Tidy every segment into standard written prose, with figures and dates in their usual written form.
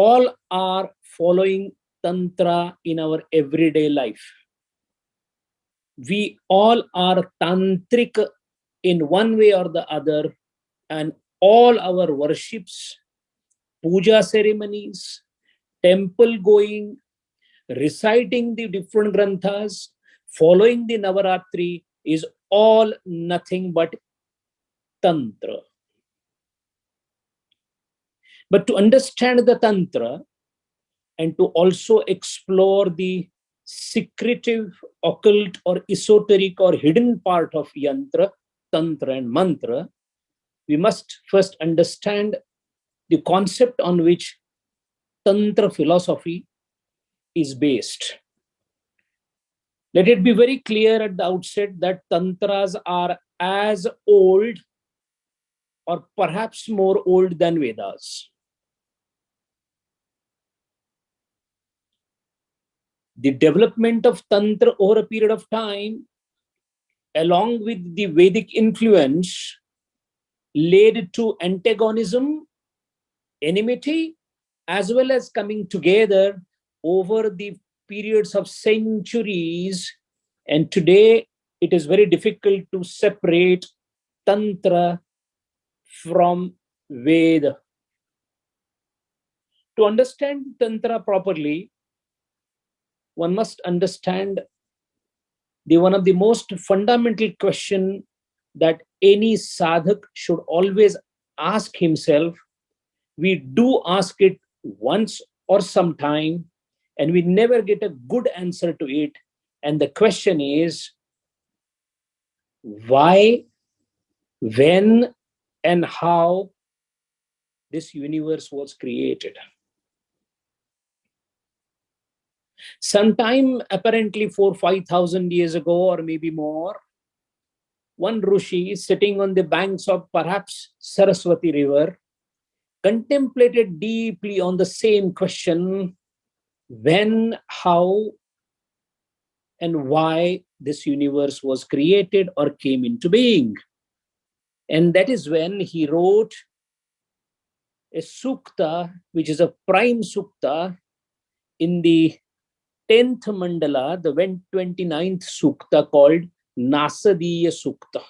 all are following Tantra in our everyday life. We all are tantric in one way or the other, and all our worships, puja ceremonies, temple going, reciting the different granthas, following the Navaratri is all nothing but Tantra. But to understand the Tantra and to also explore the secretive, occult, or esoteric or hidden part of Yantra, Tantra, and Mantra, we must first understand the concept on which Tantra philosophy is based. Let it be very clear at the outset that Tantras are as old or perhaps more old than Vedas. The development of Tantra over a period of time, along with the Vedic influence, led to antagonism, enmity, as well as coming together over the periods of centuries. And today, it is very difficult to separate Tantra from Veda. To understand Tantra properly, one must understand one of the most fundamental question that any sadhak should always ask himself. We do ask it once or sometime, and we never get a good answer to it. And the question is, why, when, and how this universe was created. Sometime apparently 4,000-5,000 years ago, or maybe more, one Rishi sitting on the banks of perhaps Saraswati River contemplated deeply on the same question: when, how, and why this universe was created or came into being. And that is when he wrote a sukta, which is a prime sukta in the 10th mandala, the 29th sukta, called Nasadiya Sukta.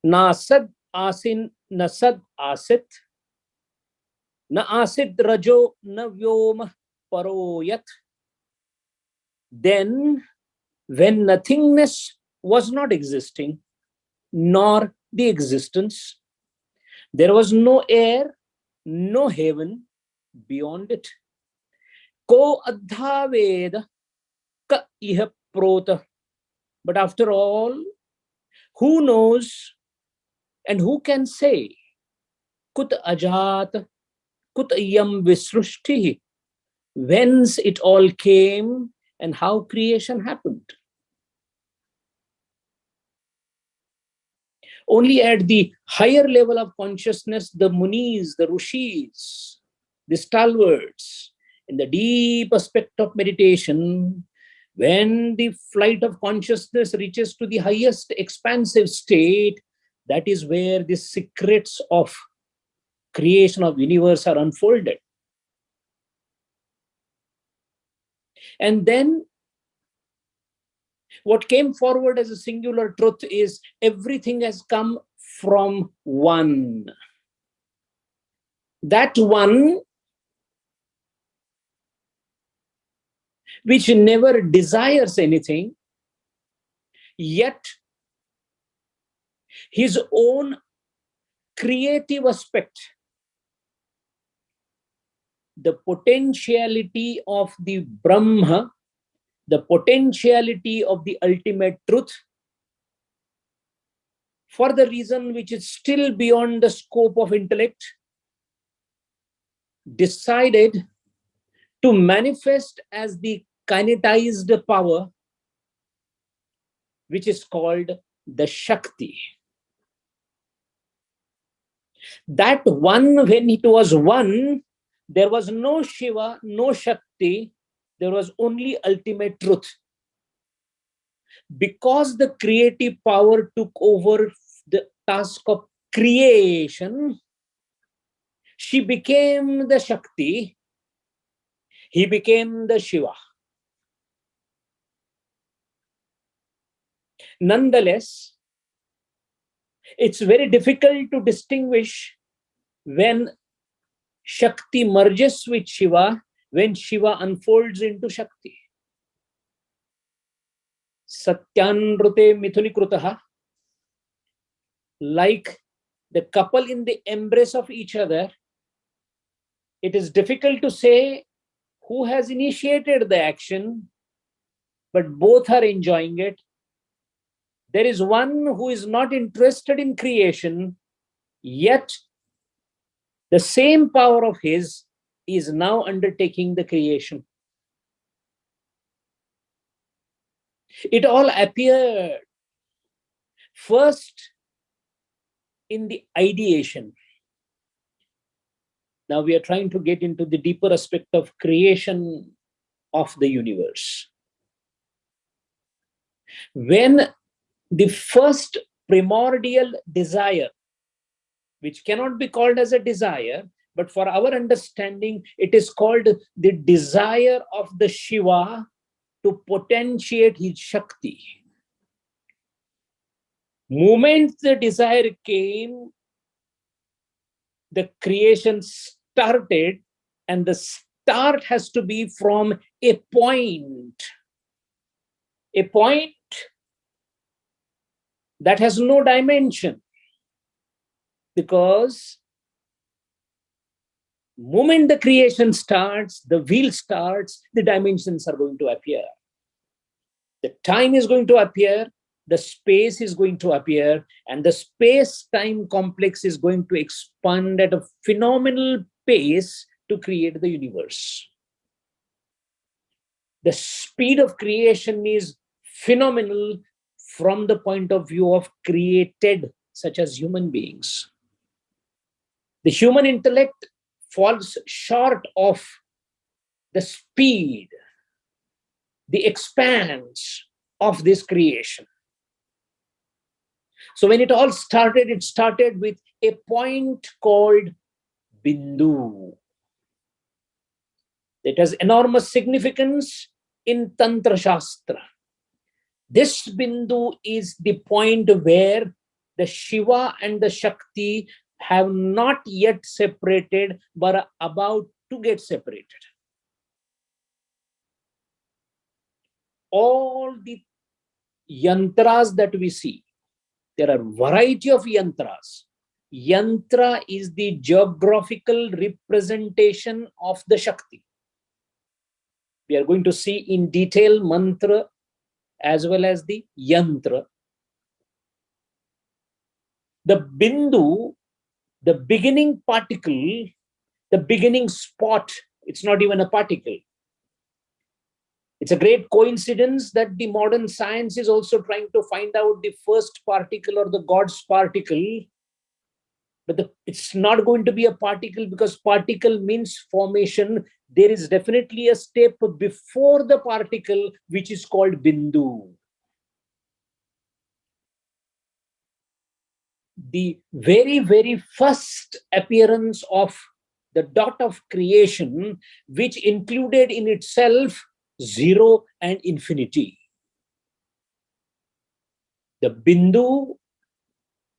Nasad asin nasad asit, na asit rajo na vyoma paroyat. Then, when nothingness was not existing, nor the existence, there was no air, no heaven beyond it. Ko adha veda ka iha prota. But after all, who knows and who can say? Kut ajat, kut yam visrushti. Whence it all came and how creation happened. Only at the higher level of consciousness, the munis, the rishis, the stalwarts, in the deep aspect of meditation, when the flight of consciousness reaches to the highest expansive state, that is where the secrets of creation of universe are unfolded. And then what came forward as a singular truth is everything has come from one. That one which never desires anything, yet his own creative aspect, the potentiality of the Brahma, the potentiality of the ultimate truth, for the reason which is still beyond the scope of intellect, decided to manifest as the kinetized power, which is called the Shakti. That one, when it was one, there was no Shiva, no Shakti, there was only ultimate truth. Because the creative power took over the task of creation, She became the Shakti, he became the Shiva. Nonetheless, it's very difficult to distinguish when Shakti merges with Shiva, when Shiva unfolds into Shakti. Satyanrute Mithunikrutaha, like the couple in the embrace of each other, it is difficult to say who has initiated the action, but both are enjoying it. There is one who is not interested in creation, yet the same power of his is now undertaking the creation. It all appeared first in the ideation. Now we are trying to get into the deeper aspect of creation of the universe. When the first primordial desire, which cannot be called as a desire, but for our understanding, it is called the desire of the Shiva to potentiate his Shakti. Moment the desire came, the creation started, and the start has to be from a point that has no dimension, because moment the creation starts, the wheel starts, the dimensions are going to appear. The time is going to appear, the space is going to appear, and the space-time complex is going to expand at a phenomenal pace to create the universe. The speed of creation is phenomenal from the point of view of created, such as human beings. The human intellect falls short of the speed, the expanse of this creation. So when it all started, it started with a point called Bindu. It has enormous significance in Tantra Shastra. This Bindu is the point where the Shiva and the Shakti have not yet separated, but are about to get separated. All the yantras that we see, there are a variety of yantras. Yantra is the geographical representation of the Shakti. We are going to see in detail mantra as well as the yantra. The Bindu, the beginning particle, the beginning spot, it's not even a particle. It's a great coincidence that the modern science is also trying to find out the first particle or the God's particle. But it's not going to be a particle, because particle means formation. There is definitely a step before the particle, which is called Bindu. The very, very first appearance of the dot of creation, which included in itself zero and infinity. The Bindu,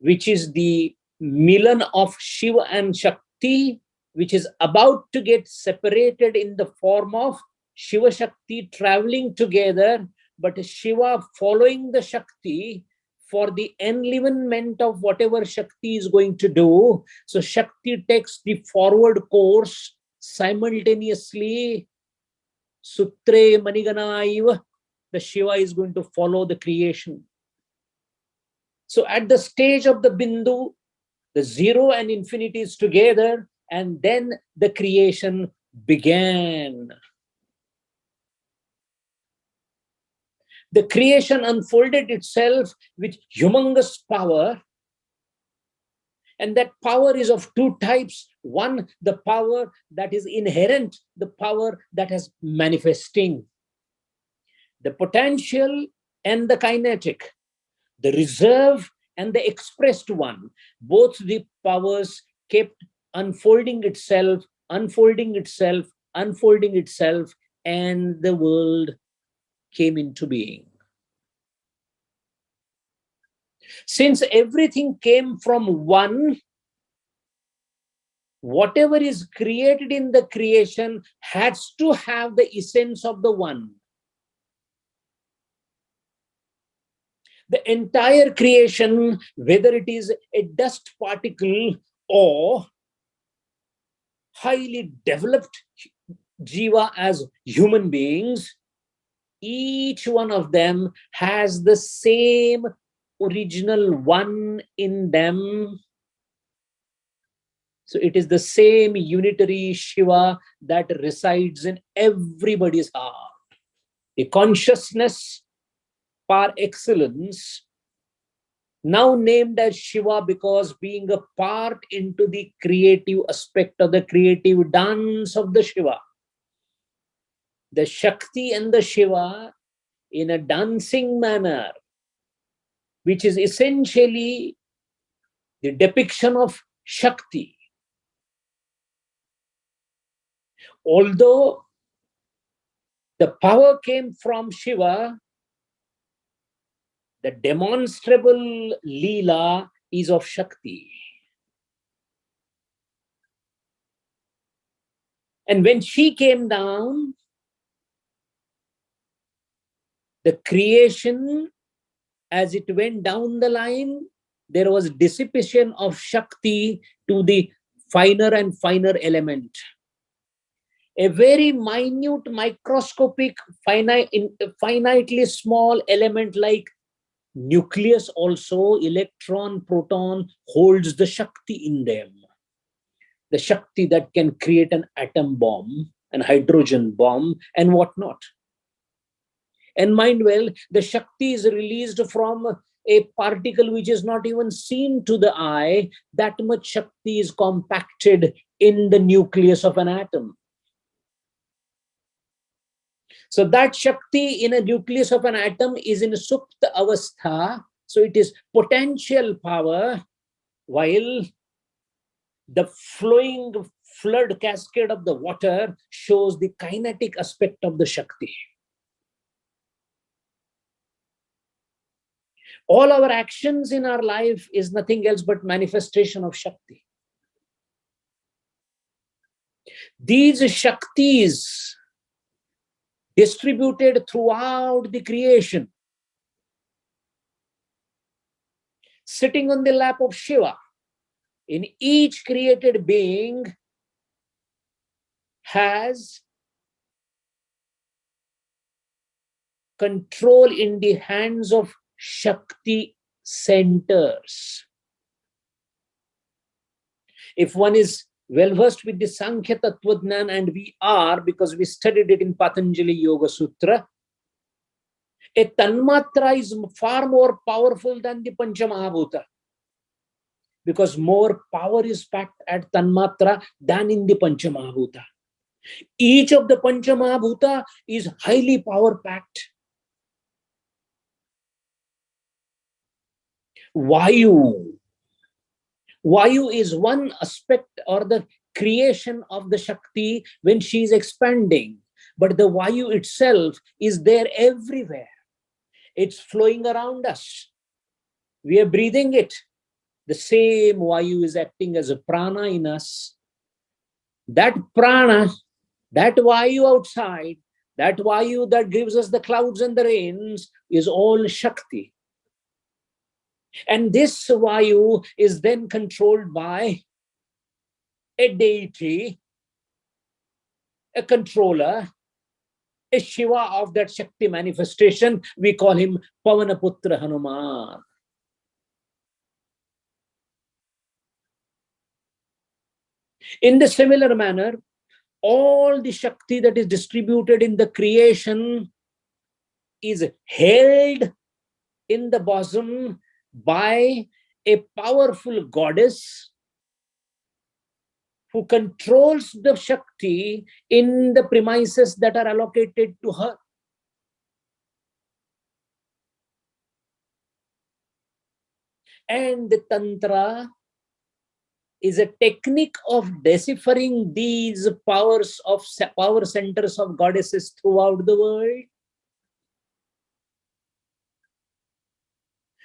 which is the Milan of Shiva and Shakti, which is about to get separated in the form of Shiva Shakti traveling together, but Shiva following the Shakti for the enlivenment of whatever Shakti is going to do. So Shakti takes the forward course simultaneously. Sutre Maniganaiva, the Shiva is going to follow the creation. So at the stage of the Bindu, the zero and infinity is together, and then the creation began. The creation unfolded itself with humongous power, and that power is of two types. One, the power that is inherent, the power that is manifesting. The potential and the kinetic, the reserve and the expressed one, both the powers kept unfolding itself, unfolding itself, unfolding itself, and the world came into being. Since everything came from one, whatever is created in the creation has to have the essence of the one. The entire creation, whether it is a dust particle or highly developed jiva as human beings, each one of them has the same original one in them. So it is the same unitary Shiva that resides in everybody's heart. A consciousness par excellence, now named as Shiva because being a part into the creative aspect of the creative dance of the Shiva. The Shakti and the Shiva in a dancing manner, which is essentially the depiction of Shakti. Although the power came from Shiva, the demonstrable Leela is of Shakti. And when she came down, the creation, as it went down the line, there was dissipation of Shakti to the finer and finer element. A very minute, microscopic, finitely small element like nucleus also, electron, proton, holds the Shakti in them. The Shakti that can create an atom bomb, an hydrogen bomb, and whatnot. And mind well, the Shakti is released from a particle which is not even seen to the eye. That much Shakti is compacted in the nucleus of an atom. So that Shakti in a nucleus of an atom is in Supta Avastha. So it is potential power, while the flowing flood cascade of the water shows the kinetic aspect of the Shakti. All our actions in our life is nothing else but manifestation of Shakti. These Shaktis distributed throughout the creation, sitting on the lap of Shiva, in each created being has control in the hands of Shakti centers. If one is well versed with the Sankhya Tattvajnana, and we are because we studied it in Patanjali Yoga Sutra, a Tanmatra is far more powerful than the Panchamahabhuta, because more power is packed at Tanmatra than in the Panchamahabhuta. Each of the Panchamahabhuta is highly power packed. Vayu is one aspect or the creation of the Shakti when she is expanding, but the Vayu itself is there everywhere. It's flowing around us. We are breathing it. The same Vayu is acting as a prana in us. That prana, that Vayu outside, that Vayu that gives us the clouds and the rains is all Shakti. And this Vayu is then controlled by a deity, a controller, a Shiva of that Shakti manifestation. We call him Pavanaputra Hanuman. In the similar manner, all the Shakti that is distributed in the creation is held in the bosom by a powerful goddess who controls the Shakti in the premises that are allocated to her. And the Tantra is a technique of deciphering these power centers of goddesses throughout the world.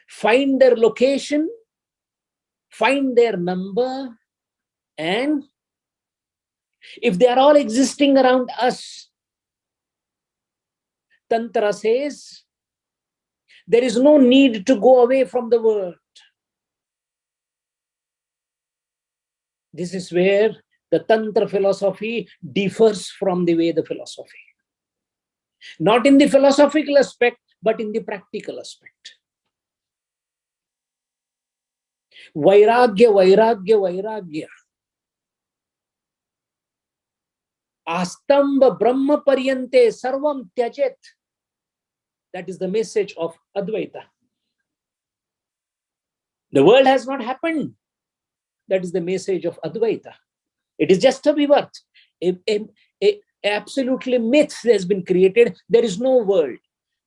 Find their location, find their number, and if they are all existing around us, Tantra says there is no need to go away from the world. This is where the Tantra philosophy differs from the Veda philosophy. Not in the philosophical aspect, but in the practical aspect. Vairagya, vairagya, vairagya. Astamba Brahma Paryante Sarvam Tyajet. That is the message of Advaita. The world has not happened. That is the message of Advaita. It is just a rebirth. Absolutely myth has been created. There is no world.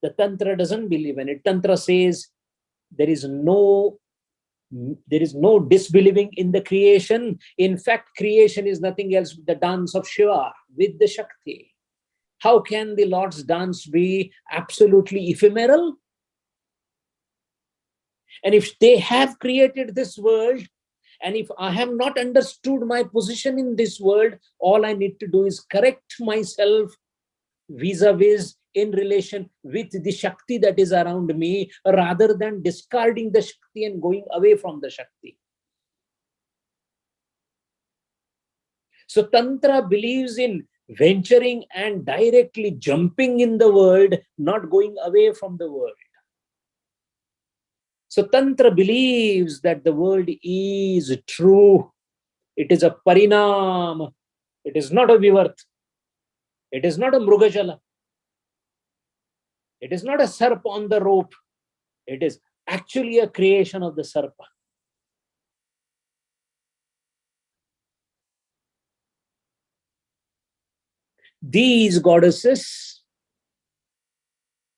The Tantra doesn't believe in it. Tantra says there is no disbelieving in the creation. In fact, creation is nothing else but the dance of Shiva with the Shakti. How can the Lord's dance be absolutely ephemeral? And if they have created this world, and if I have not understood my position in this world, all I need to do is correct myself vis-a-vis in relation with the Shakti that is around me, rather than discarding the Shakti and going away from the Shakti. So Tantra believes in venturing and directly jumping in the world, not going away from the world. So Tantra believes that the world is true. It is a parinam. It is not a vivarth. It is not a mrugajala. It is not a sarp on the rope. It is actually a creation of the sarpa. These goddesses,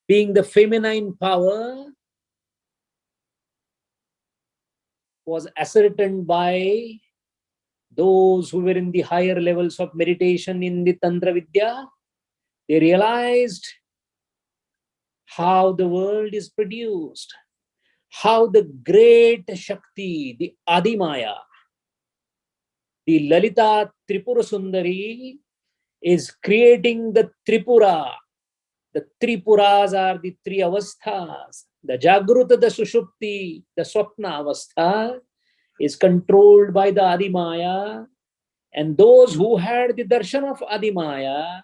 being the feminine power, was ascertained by those who were in the higher levels of meditation in the Tantra Vidya. They realized how the world is produced, how the great Shakti, the Adimaya, the Lalita Tripura Sundari, is creating the Tripura. The Tripuras are the three avasthas. The Jagruta, the Sushupti, the Swapna avastha is controlled by the Adimaya. And those who had the darshan of Adimaya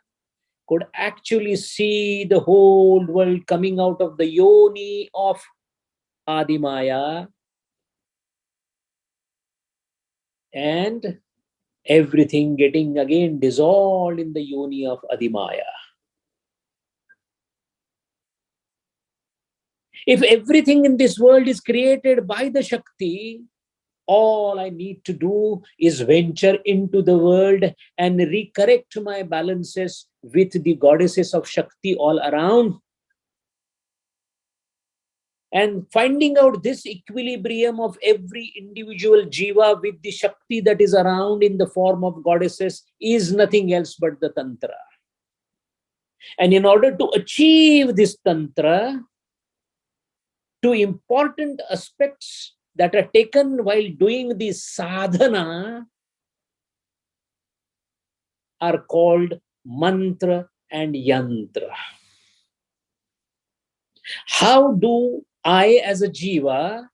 could actually see the whole world coming out of the yoni of Adimaya, and everything getting again dissolved in the yoni of Adimaya. If everything in this world is created by the Shakti, all I need to do is venture into the world and recorrect my balances with the goddesses of Shakti all around. And finding out this equilibrium of every individual jiva with the Shakti that is around in the form of goddesses is nothing else but the Tantra. And in order to achieve this Tantra, two important aspects that are taken while doing the sadhana are called mantra and yantra. How do I, as a jiva,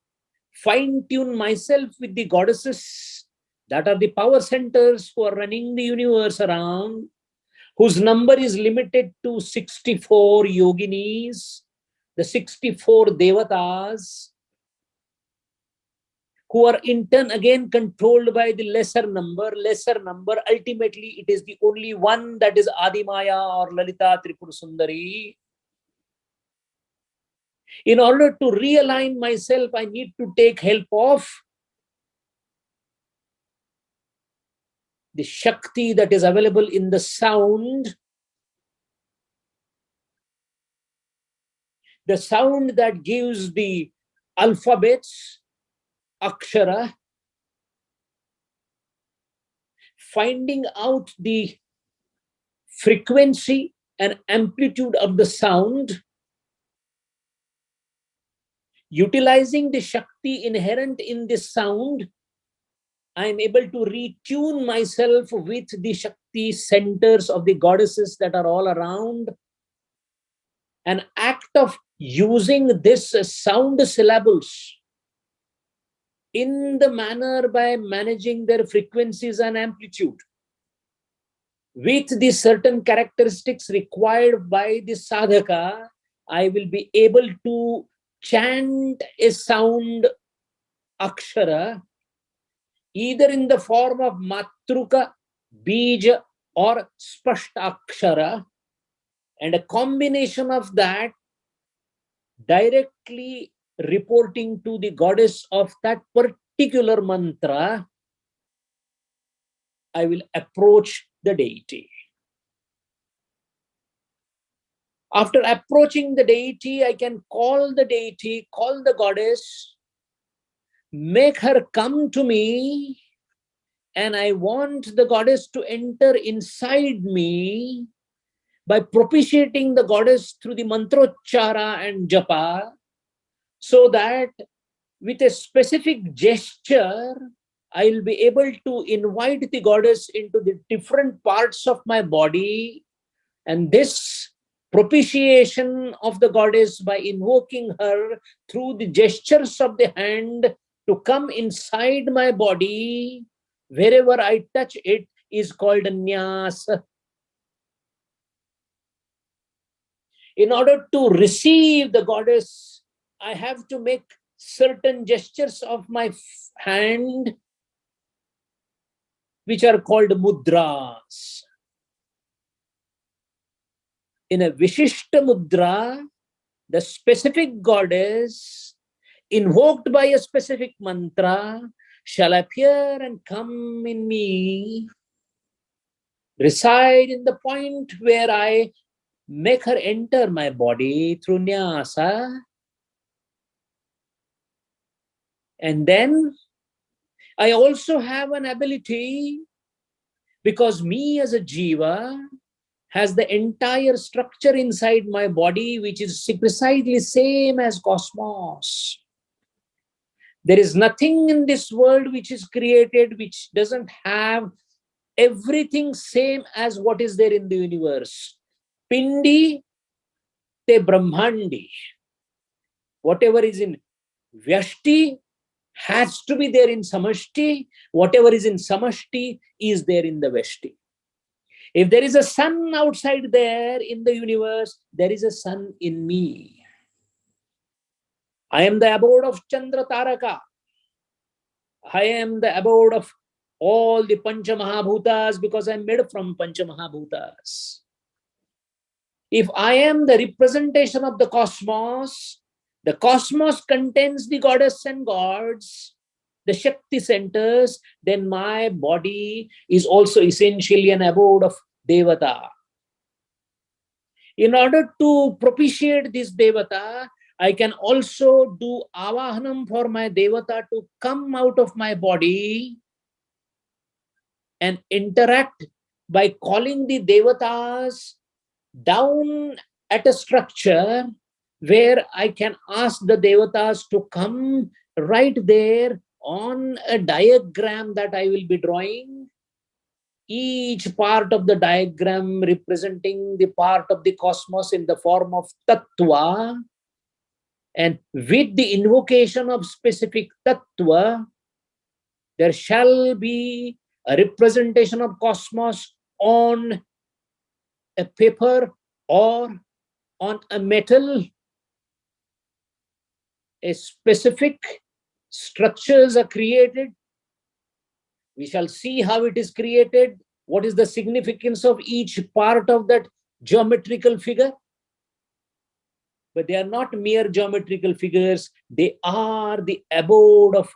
fine-tune myself with the goddesses that are the power centers who are running the universe around, whose number is limited to 64 yoginis, the 64 devatas, who are in turn again controlled by the lesser number. Ultimately, it is the only one that is Adimaya or Lalita Tripura Sundari. In order to realign myself, I need to take help of the Shakti that is available in the sound, the sound that gives the alphabets, akshara, finding out the frequency and amplitude of the sound, utilizing the Shakti inherent in this sound, I am able to retune myself with the Shakti centers of the goddesses that are all around. An act of using this sound syllables in the manner by managing their frequencies and amplitude with the certain characteristics required by the sadhaka, I will be able to chant a sound akshara either in the form of matruka, bija or spashta akshara, and a combination of that directly reporting to the goddess of that particular mantra, I will approach the deity. After approaching the deity, I can call the deity, call the goddess, make her come to me, and I want the goddess to enter inside me by propitiating the goddess through the mantrochara and japa, so that with a specific gesture, I will be able to invite the goddess into the different parts of my body. And this propitiation of the goddess by invoking her through the gestures of the hand to come inside my body, wherever I touch it, is called nyasa. In order to receive the goddess, I have to make certain gestures of my hand, which are called mudras. In a Vishishta mudra, the specific goddess, invoked by a specific mantra, shall appear and come in me, reside in the point where I make her enter my body through nyasa. And then I also have an ability, because me as a jiva has the entire structure inside my body, which is precisely same as cosmos. There is nothing in this world which is created which doesn't have everything same as what is there in the universe. Pindi te Brahmandi. Whatever is in Vyashti has to be there in Samashti. Whatever is in Samashti is there in the Vyashti. If there is a sun outside there in the universe, there is a sun in me. I am the abode of Chandra Taraka. I am the abode of all the Pancha Mahabhutas because I am made from Pancha Mahabhutas. If I am the representation of the cosmos contains the goddess and gods, the Shakti centers, then my body is also essentially an abode of Devata. In order to propitiate this Devata, I can also do avahanam for my Devata to come out of my body and interact by calling the Devatas down at a structure where I can ask the Devatas to come right there on a diagram that I will be drawing. Each part of the diagram representing the part of the cosmos in the form of tattva. And with the invocation of specific tattva, there shall be a representation of cosmos on a paper or on a metal. A specific structures are created. We shall see how it is created. What is the significance of each part of that geometrical figure? But they are not mere geometrical figures. They are the abode of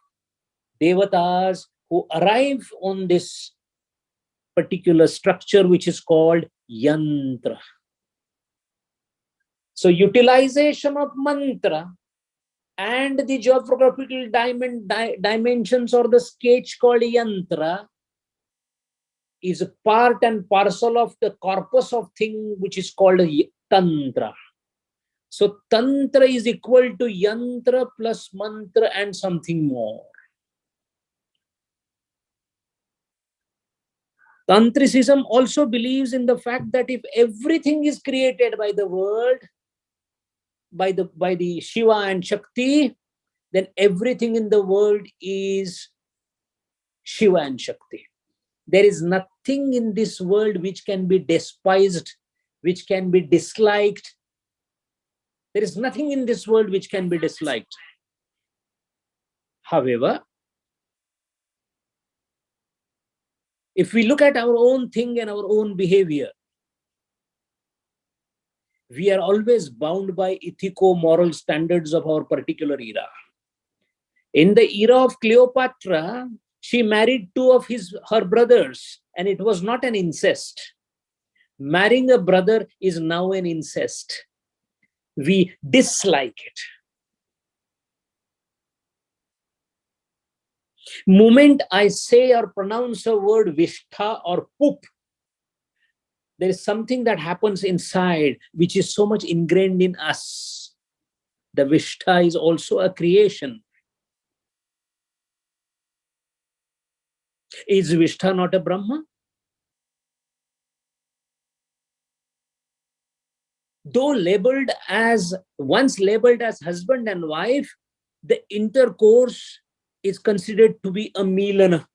Devatas who arrive on this particular structure, which is called Yantra. So utilization of mantra and the geographical dimensions or the sketch called Yantra is a part and parcel of the corpus of thing which is called Tantra. So Tantra is equal to Yantra plus Mantra and something more. Tantricism also believes in the fact that if everything is created by the world, by the Shiva and Shakti, then everything in the world is Shiva and Shakti. There is nothing in this world which can be despised, which can be disliked. There is nothing in this world which can be disliked. However, if we look at our own thing and our own behavior, we are always bound by ethico-moral standards of our particular era. In the era of Cleopatra, she married two of her brothers, and it was not an incest. Marrying a brother is now an incest. We dislike it. Moment I say or pronounce a word vishtha or poop, there is something that happens inside which is so much ingrained in us. The vishtha is also a creation. Is vishtha not a Brahma? Though once labeled as husband and wife, the intercourse is considered to be a milana.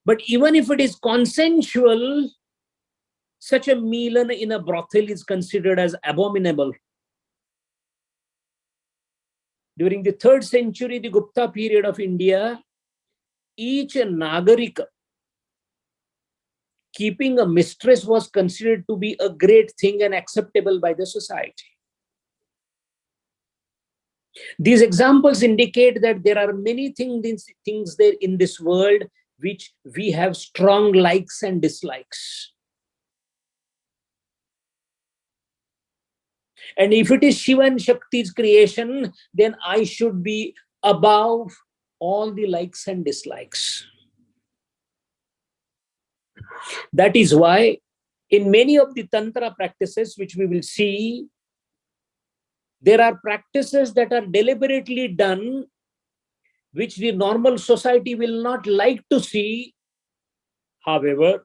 But even if it is consensual, such a milana in a brothel is considered as abominable. During the 3rd century, the Gupta period of India, each Nagarika keeping a mistress was considered to be a great thing and acceptable by the society. These examples indicate that there are many things there in this world which we have strong likes and dislikes. And if it is Shiva and Shakti's creation, then I should be above all the likes and dislikes. That is why in many of the Tantra practices, which we will see, there are practices that are deliberately done, which the normal society will not like to see. However,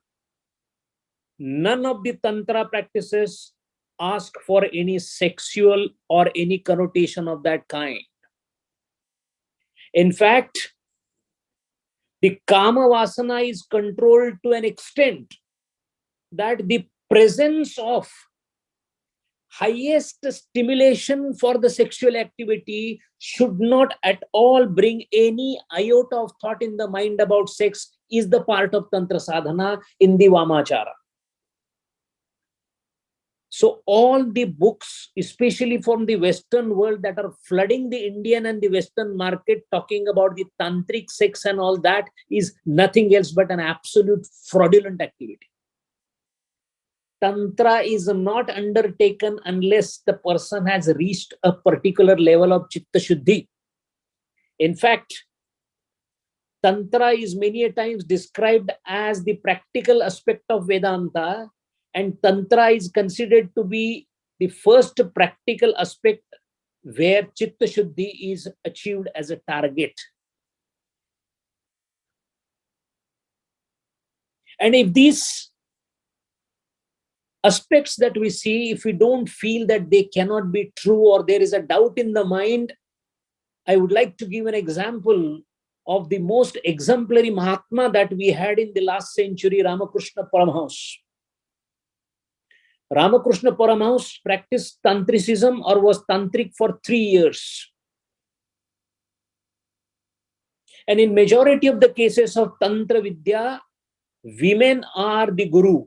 none of the Tantra practices ask for any sexual or any connotation of that kind. In fact, the Kama Vasana is controlled to an extent that the presence of highest stimulation for the sexual activity should not at all bring any iota of thought in the mind about sex is the part of Tantra sadhana in the Vamachara. So all the books, especially from the Western world, that are flooding the Indian and the Western market, talking about the tantric sex and all that, is nothing else but an absolute fraudulent activity. Tantra is not undertaken unless the person has reached a particular level of Chitta Shuddhi. In fact, Tantra is many a times described as the practical aspect of Vedanta, and Tantra is considered to be the first practical aspect where Chitta Shuddhi is achieved as a target. And if these aspects that we see, if we don't feel that they cannot be true or there is a doubt in the mind, I would like to give an example of the most exemplary Mahatma that we had in the last century, Ramakrishna Paramahamsa. Ramakrishna Paramahamsa practiced Tantricism or was Tantric for 3 years. And in majority of the cases of Tantra Vidya, women are the guru.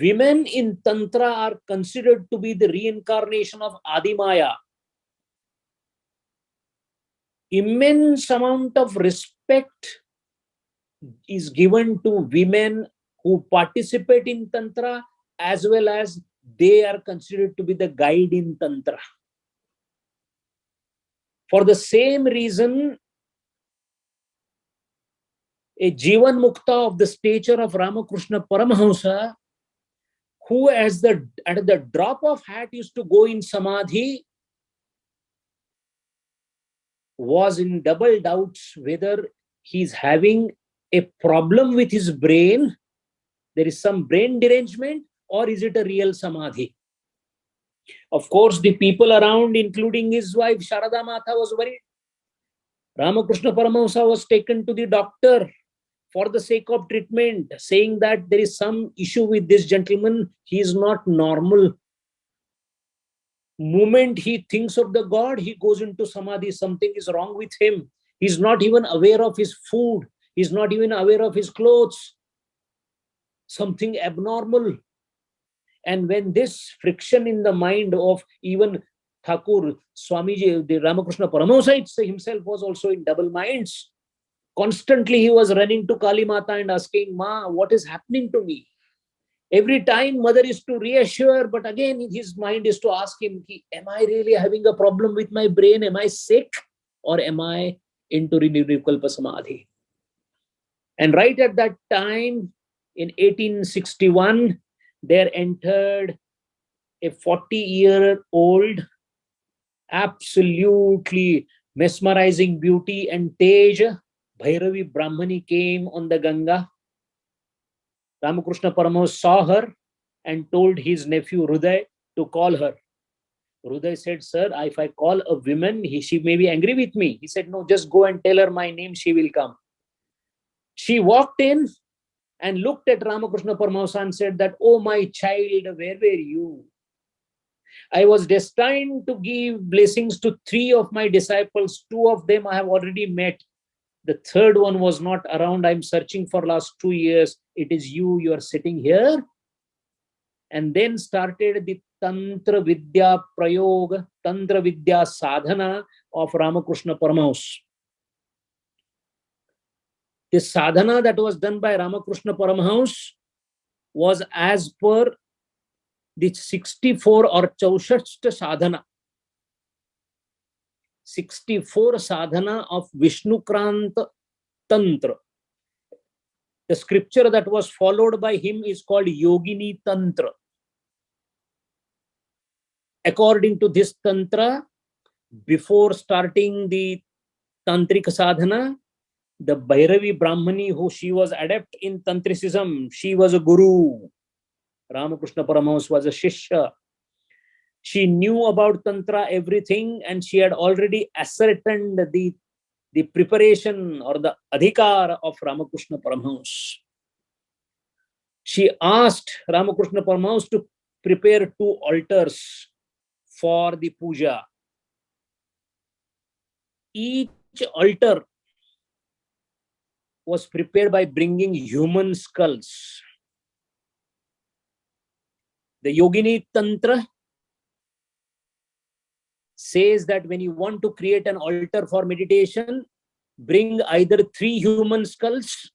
Women in Tantra are considered to be the reincarnation of Adimaya. Immense amount of respect is given to women who participate in Tantra, as well as they are considered to be the guide in Tantra. For the same reason, A Jivan Mukta of the stature of Ramakrishna Paramahamsa, who at the drop of hat used to go in Samadhi, was in double doubts whether he's having a problem with his brain, there is some brain derangement, or is it a real Samadhi? Of course, the people around, including his wife Sharada Mata, was worried. Ramakrishna Paramahamsa was taken to the doctor for the sake of treatment, saying that there is some issue with this gentleman. He is not normal. Moment he thinks of the God, he goes into Samadhi. Something is wrong with him. He's not even aware of his food. He's not even aware of his clothes. Something abnormal. And when this friction in the mind of even Thakur, Swamiji, the Ramakrishna Paramahamsa himself was also in double minds. Constantly he was running to Kali Mata and asking, Ma, what is happening to me? Every time mother is to reassure, but again his mind is to ask him, am I really having a problem with my brain? Am I sick? Or am I into Nirvikalpa Samadhi? And right at that time, in 1861, there entered a 40-year-old, absolutely mesmerizing beauty and tej. Bhairavi Brahmani came on the Ganga. Ramakrishna Paramahamsa saw her and told his nephew Hruday to call her. Hruday said, Sir, if I call a woman, she may be angry with me. He said, no, just go and tell her my name, she will come. She walked in and looked at Ramakrishna Paramahamsa and said that, oh my child, where were you? I was destined to give blessings to 3 of my disciples. 2 of them I have already met. The third one was not around. I'm searching for last 2 years. It is you are sitting here. And then started the Tantra Vidya Prayoga, Tantra Vidya Sadhana of Ramakrishna Paramahamsa. This sadhana that was done by Ramakrishna Paramahamsa was as per the 64 or 64 sadhana. 64 sadhana of Vishnukrant Tantra. The scripture that was followed by him is called Yogini Tantra. According to this Tantra, before starting the Tantric sadhana, the Bhairavi Brahmani, who she was adept in Tantricism, she was a guru. Ramakrishna Paramahamsa was a Shishya. She knew about Tantra, everything, and she had already ascertained the preparation or the adhikar of Ramakrishna Paramahamsa. She asked Ramakrishna Paramahamsa to prepare 2 altars for the puja. Each altar was prepared by bringing human skulls. The Yogini Tantra says that when you want to create an altar for meditation, bring either 3 human skulls,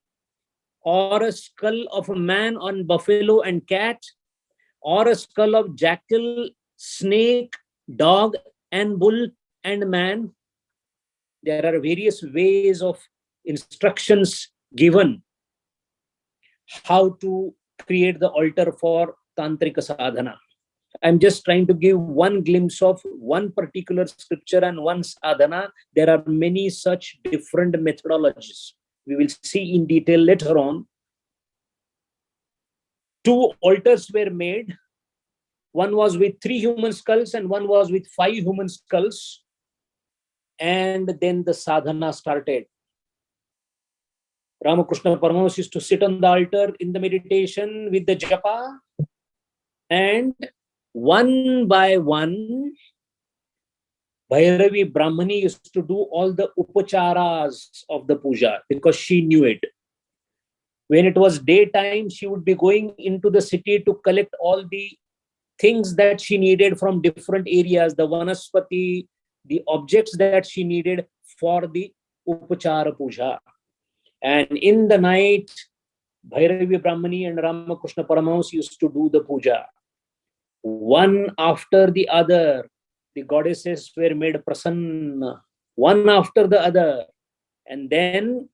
or a skull of a man on buffalo and cat, or a skull of jackal, snake, dog, and bull and man. There are various ways of instructions given how to create the altar for Tantrika sadhana. I'm just trying to give one glimpse of one particular scripture and one sadhana. There are many such different methodologies. We will see in detail later on. 2 altars were made. One was with 3 human skulls and one was with 5 human skulls. And then the sadhana started. Ramakrishna Paramahamsa used to sit on the altar in the meditation with the japa, and one by one, Bhairavi Brahmani used to do all the upacharas of the puja because she knew it. When it was daytime, she would be going into the city to collect all the things that she needed from different areas, the vanaspati, the objects that she needed for the upachara puja. And in the night, Bhairavi Brahmani and Ramakrishna Paramahamsa used to do the puja. One after the other, the goddesses were made prasanna, one after the other. And then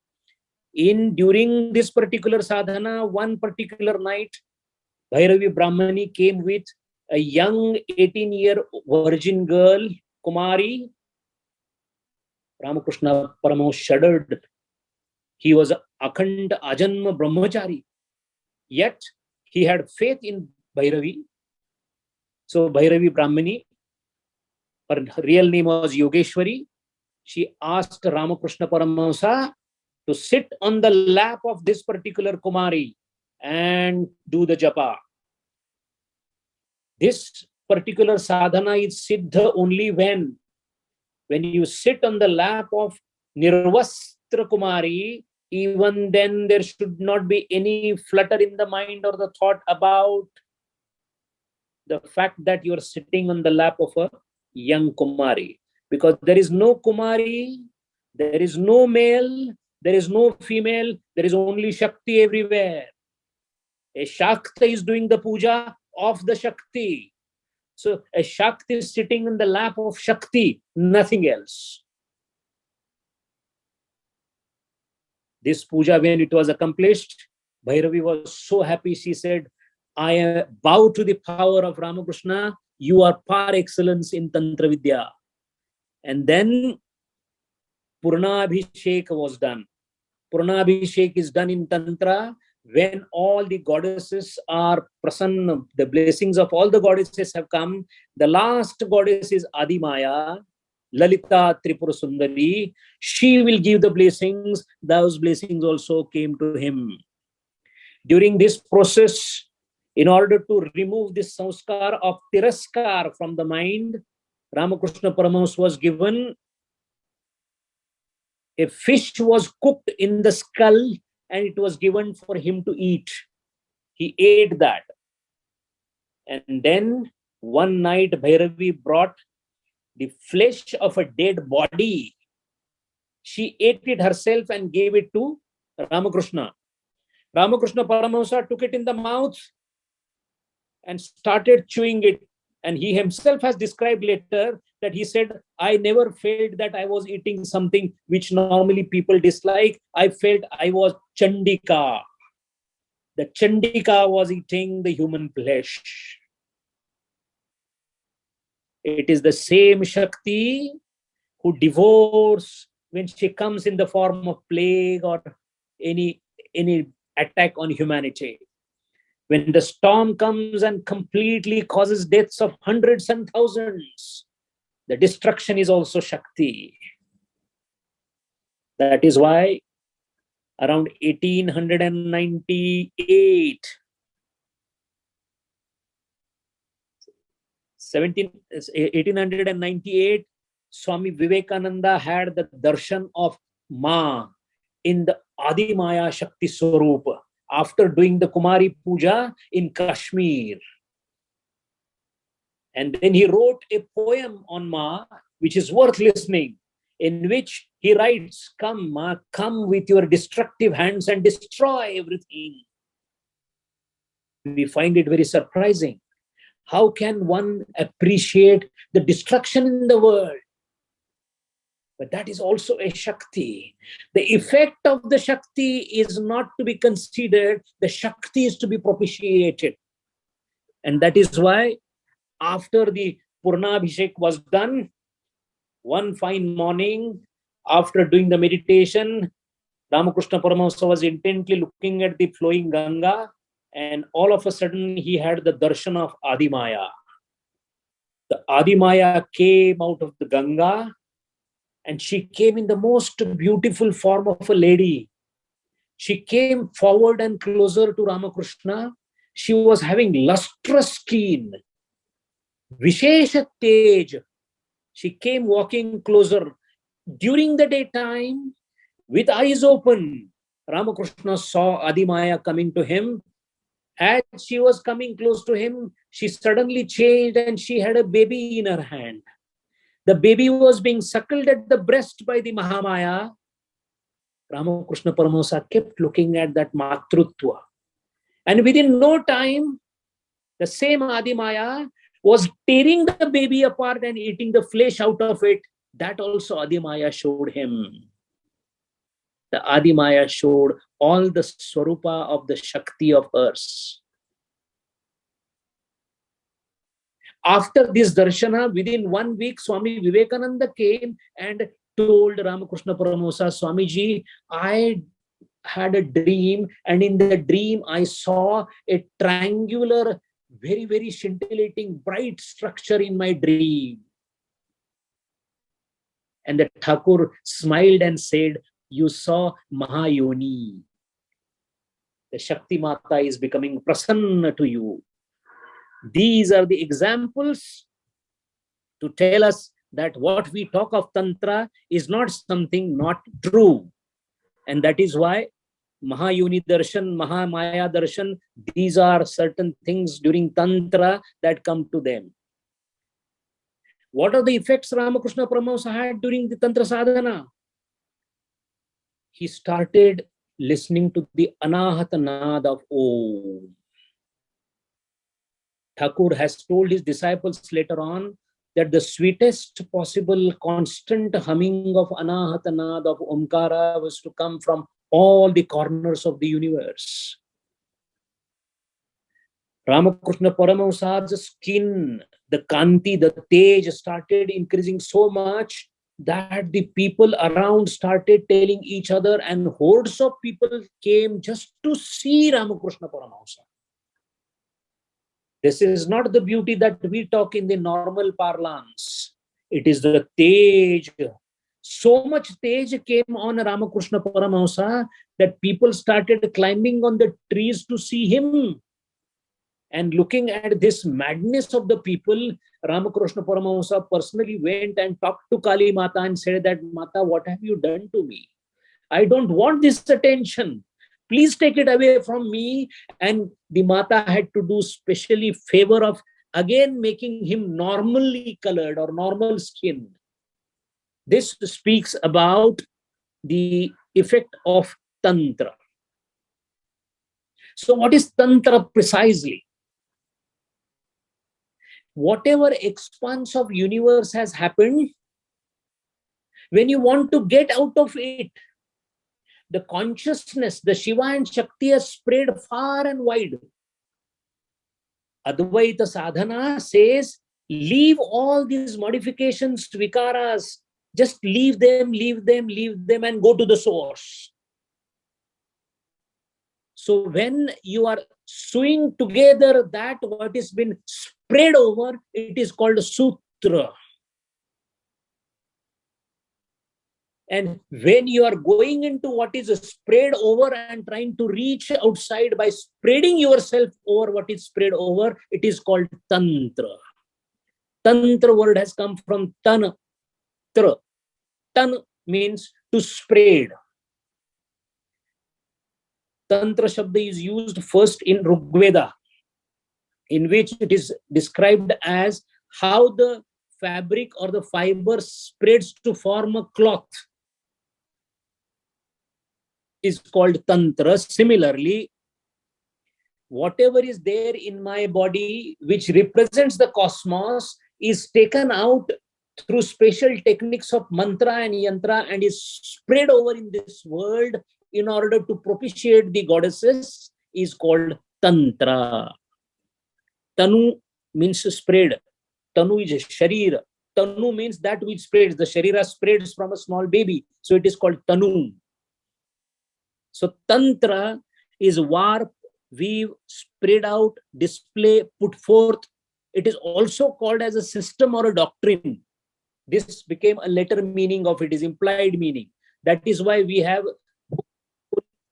During this particular sadhana, one particular night, Bhairavi Brahmani came with a young 18-year virgin girl, Kumari. Ramakrishna Paramahansa shuddered. He was Akhand Ajanma Brahmachari. Yet, he had faith in Bhairavi. So, Bhairavi Brahmani, her real name was Yogeshwari. She asked Ramakrishna Paramahansa to sit on the lap of this particular Kumari and do the japa. This particular sadhana is siddha only when you sit on the lap of Nirvastra Kumari. Even then there should not be any flutter in the mind or the thought about the fact that you are sitting on the lap of a young Kumari. Because there is no Kumari, there is no male, there is no female, there is only Shakti everywhere. A Shakta is doing the puja of the Shakti. So a Shakti is sitting in the lap of Shakti, nothing else. This puja, when it was accomplished, Bhairavi was so happy. She said, I bow to the power of Ramakrishna. You are par excellence in Tantra Vidya. And then Purnabhishek was done. Purnabhishek is done in Tantra when all the goddesses are prasanna. The blessings of all the goddesses have come. The last goddess is Adimaya, Lalita Tripura Sundari. She will give the blessings. Those blessings also came to him. During this process, in order to remove this sanskar of tiraskar from the mind, Ramakrishna Paramahansa was given a fish was cooked in the skull and it was given for him to eat. He ate that. And then one night Bhairavi brought the flesh of a dead body. She ate it herself and gave it to Ramakrishna. Ramakrishna Paramahansa took it in the mouth and started chewing it. And he himself has described later that he said, I never felt that I was eating something which normally people dislike. I felt I was Chandika. The Chandika was eating the human flesh. It is the same Shakti who devours when she comes in the form of plague or any attack on humanity. When the storm comes and completely causes deaths of hundreds and thousands, the destruction is also Shakti. That is why around 1898, Swami Vivekananda had the darshan of Ma in the Adimaya Shakti Swarupa after doing the Kumari Puja in Kashmir. And then he wrote a poem on Ma, which is worth listening, in which he writes, come, Ma, come with your destructive hands and destroy everything. We find it very surprising. How can one appreciate the destruction in the world? But that is also a Shakti. The effect of the Shakti is not to be considered. The Shakti is to be propitiated. And that is why after the Purnabhishek was done, one fine morning, after doing the meditation, Ramakrishna Paramahansa was intently looking at the flowing Ganga, and all of a sudden he had the darshan of Adimaya. The Adimaya came out of the Ganga, and she came in the most beautiful form of a lady. She came forward and closer to Ramakrishna. She was having lustrous skin, Vishesha Tej. She came walking closer. During the daytime, with eyes open, Ramakrishna saw Adimaya coming to him. As she was coming close to him, she suddenly changed and she had a baby in her hand. The baby was being suckled at the breast by the Mahamaya. Ramakrishna Paramahansa kept looking at that Matrutva. And within no time, the same Adimaya was tearing the baby apart and eating the flesh out of it. That also Adimaya showed him. The Adi Maya showed all the Swarupa of the Shakti of hers. After this darshana, within 1 week, Swami Vivekananda came and told Ramakrishna Paramahamsa, Swamiji, I had a dream, and in the dream I saw a triangular, very, very scintillating, bright structure in my dream. And the Thakur smiled and said, you saw Mahayoni. The Shakti Mata is becoming prasanna to you. These are the examples to tell us that what we talk of Tantra is not something not true. And that is why Mahayoni Darshan, Mahamaya Darshan, these are certain things during Tantra that come to them. What are the effects Ramakrishna Paramahamsa had during the Tantra sadhana? He started listening to the Anahata Naad of Om. Thakur has told his disciples later on that the sweetest possible constant humming of Anahata Naad of Omkara was to come from all the corners of the universe. Ramakrishna Paramahamsa's skin, the Kanti, the Tej started increasing so much that the people around started telling each other, and hordes of people came just to see Ramakrishna Paramahamsa. This is not the beauty that we talk in the normal parlance. It is the Tej. So much Tej came on Ramakrishna Paramahamsa that people started climbing on the trees to see him. And looking at this madness of the people, Ramakrishna Paramahamsa personally went and talked to Kali Mata and said that, Mata, what have you done to me? I don't want this attention. Please take it away from me. And the Mata had to do specially favor of again making him normally colored or normal skin. This speaks about the effect of Tantra. So what is Tantra precisely? Whatever expanse of universe has happened, when you want to get out of it, the consciousness, the Shiva and Shakti has spread far and wide. Advaita sadhana says, leave all these modifications, vikaras, just leave them, and go to the source. So when you are sewing together that what has been spread over, it is called sutra. And when you are going into what is spread over and trying to reach outside by spreading yourself over what is spread over, it is called Tantra. Tantra word has come from Tantra. Tan means to spread. Tantra Shabda is used first in Rigveda, in which it is described as how the fabric or the fiber spreads to form a cloth, is called Tantra. Similarly, whatever is there in my body which represents the cosmos is taken out through special techniques of mantra and yantra and is spread over in this world in order to propitiate the goddesses, is called Tantra. Tanu means spread. Tanu is Sharira. Tanu means that which spreads. The Sharira spreads from a small baby. So it is called Tanu. So Tantra is warp, weave, spread out, display, put forth. It is also called as a system or a doctrine. This became a later meaning of it, is implied meaning. That is why we have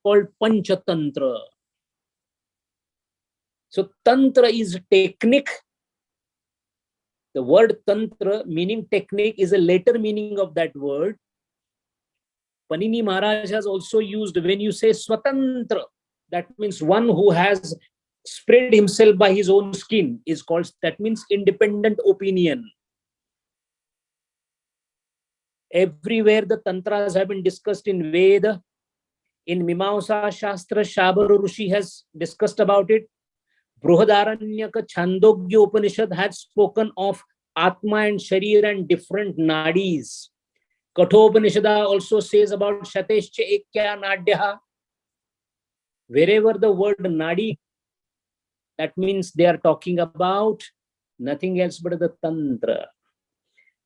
called Panchatantra. So Tantra is technique. The word Tantra, meaning technique, is a later meaning of that word. Panini Maharaj has also used, when you say Swatantra, that means one who has spread himself by his own skin, is called, that means independent opinion. Everywhere the Tantras have been discussed in Veda, in Mimamsa Shastra, Shabara Rishi has discussed about it. Bruhadaranyaka Chandogya Upanishad had spoken of Atma and Sharir and different nadis. Kathopanishada also says about Shateshcha Ekya Nadyaha. Wherever the word Nadi, that means they are talking about nothing else but the Tantra.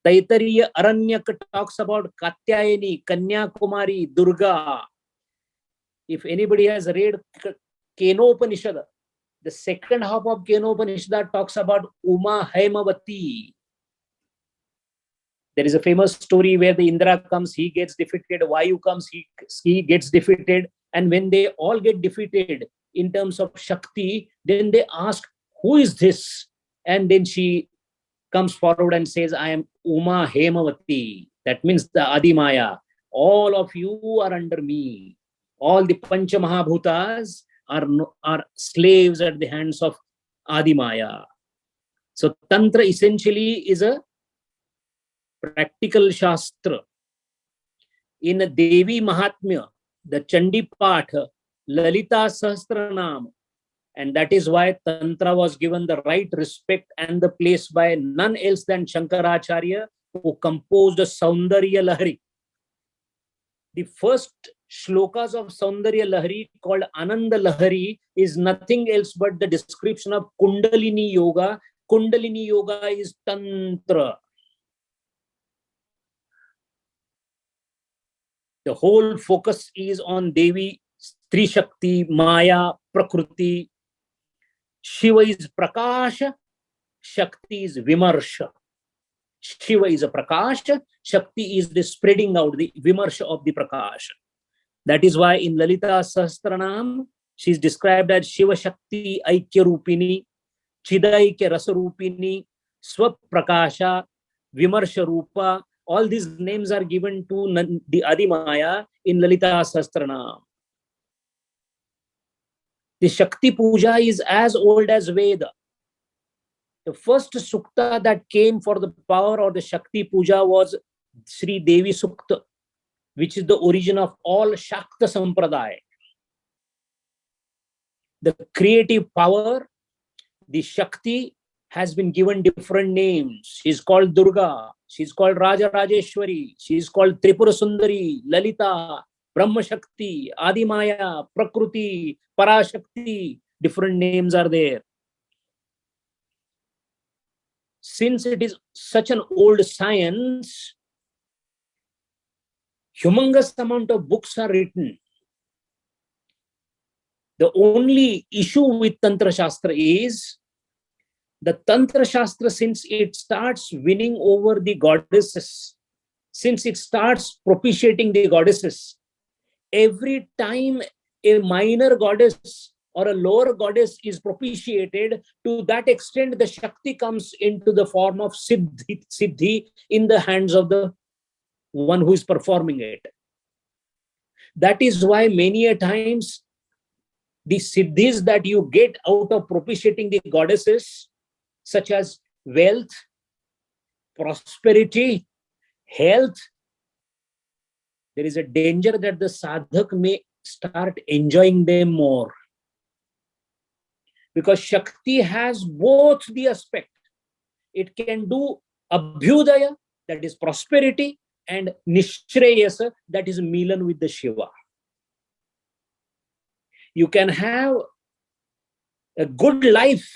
Taittiriya Aranyak talks about Katyayani, Kanyakumari, Durga. If anybody has read Kenopanishad, the second half of Kenopanishad talks about Uma Haimavati. There is a famous story where the Indra comes, he gets defeated, Vayu comes, he gets defeated. And when they all get defeated in terms of Shakti, then they ask, who is this? And then she comes forward and says, I am Uma Hemavati. That means the Adimaya. All of you are under me. All the Pancha Mahabhutas are slaves at the hands of Adimaya. So Tantra essentially is a practical Shastra. In Devi Mahatmya, the Chandi Patha, Lalita Sahasranam, and that is why Tantra was given the right respect and the place by none else than Shankaracharya, who composed a Saundarya Lahari. The first shlokas of Saundarya Lahari, called Ananda Lahari, is nothing else but the description of Kundalini Yoga. Kundalini Yoga is Tantra. The whole focus is on Devi, Stri Shakti, Maya, Prakriti. Shiva is Prakasha, Shakti is Vimarsha. Shiva is a Prakasha, Shakti is the spreading out, the Vimarsha of the Prakasha. That is why in Lalita Sahasranam, she is described as Shiva Shakti Aikya Rupini, Chidaikya Rasa Rupini, Swaprakasha, Vimarsha Rupa. All these names are given to the Adimaya in Lalita Sahasranam. The Shakti Puja is as old as Veda. The first Sukta that came for the power or the Shakti Puja was Sri Devi Sukta, which is the origin of all Shakta Sampradaya. The creative power, the Shakti, has been given different names. She is called Durga, she is called Raja Rajeshwari, she is called Tripura Sundari, Lalita, Brahma Shakti, Adimaya, Prakruti, Parashakti. Different names are there. Since it is such an old science, humongous amount of books are written. The only issue with Tantra Shastra is the Tantra Shastra, since it starts winning over the goddesses, since it starts propitiating the goddesses, every time a minor goddess or a lower goddess is propitiated, to that extent the Shakti comes into the form of Siddhi in the hands of the one who is performing it. That is why many a times the Siddhis that you get out of propitiating the goddesses, such as wealth, prosperity, health, there is a danger that the sadhak may start enjoying them more. Because Shakti has both the aspect. It can do Abhyudaya, that is prosperity, and Nishreyasa, that is Milan with the Shiva. You can have a good life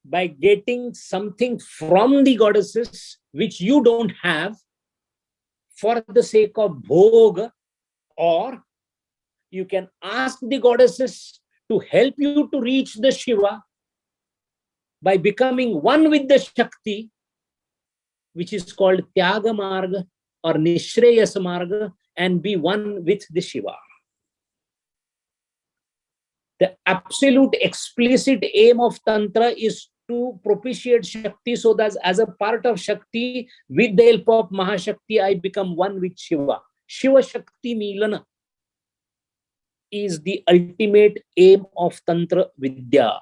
by getting something from the goddesses which you don't have for the sake of bhoga, or you can ask the goddesses to help you to reach the Shiva by becoming one with the Shakti, which is called Tyaga Marga or Nishreyas Marga, and be one with the Shiva. The absolute explicit aim of Tantra is to propitiate Shakti, so that as a part of Shakti, with the help of Mahashakti, I become one with Shiva. Shiva Shakti Milana is the ultimate aim of Tantra Vidya.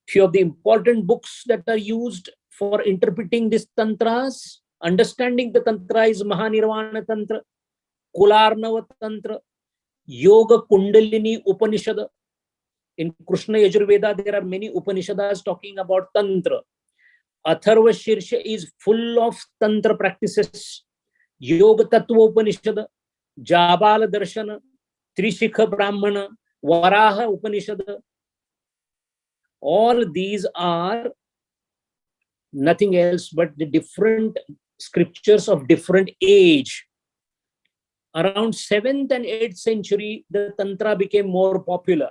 Few of the important books that are used for interpreting these Tantras, understanding the Tantra, is Mahanirvana Tantra, Kularnava Tantra, Yoga Kundalini Upanishad. In Krishna Yajurveda, there are many Upanishads talking about Tantra. Atharva Shirsha is full of Tantra practices. Yoga Tattva Upanishad, Jabala Darshana, Trishikha Brahmana, Varaha Upanishad. All these are nothing else but the different scriptures of different age. Around 7th and 8th century, the Tantra became more popular.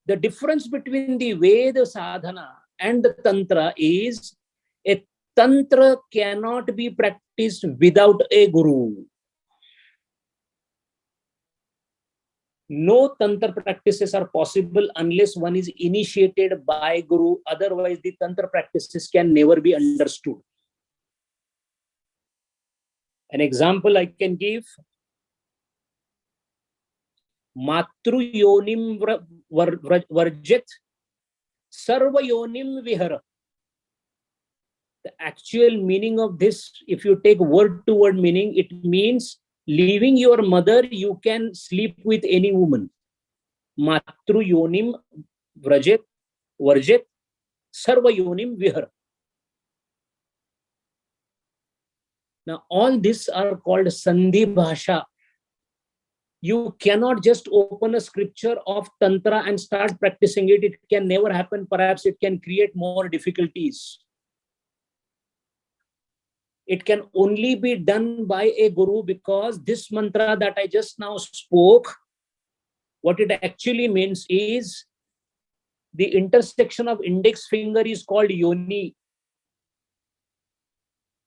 The difference between the Veda sadhana and the Tantra is a Tantra cannot be practiced without a guru. No Tantra practices are possible unless one is initiated by guru. Otherwise, the Tantra practices can never be understood. An example I can give: Matru yonim varjit, sarva yonim vihara. The actual meaning of this, if you take word to word meaning, it means leaving your mother, you can sleep with any woman. Matru yonim varjit, sarva yonim vihara. Now, all these are called Sandhi Bhasha. You cannot just open a scripture of Tantra and start practicing it. It can never happen. Perhaps it can create more difficulties. It can only be done by a guru, because this mantra that I just now spoke, what it actually means is the intersection of index finger is called yoni,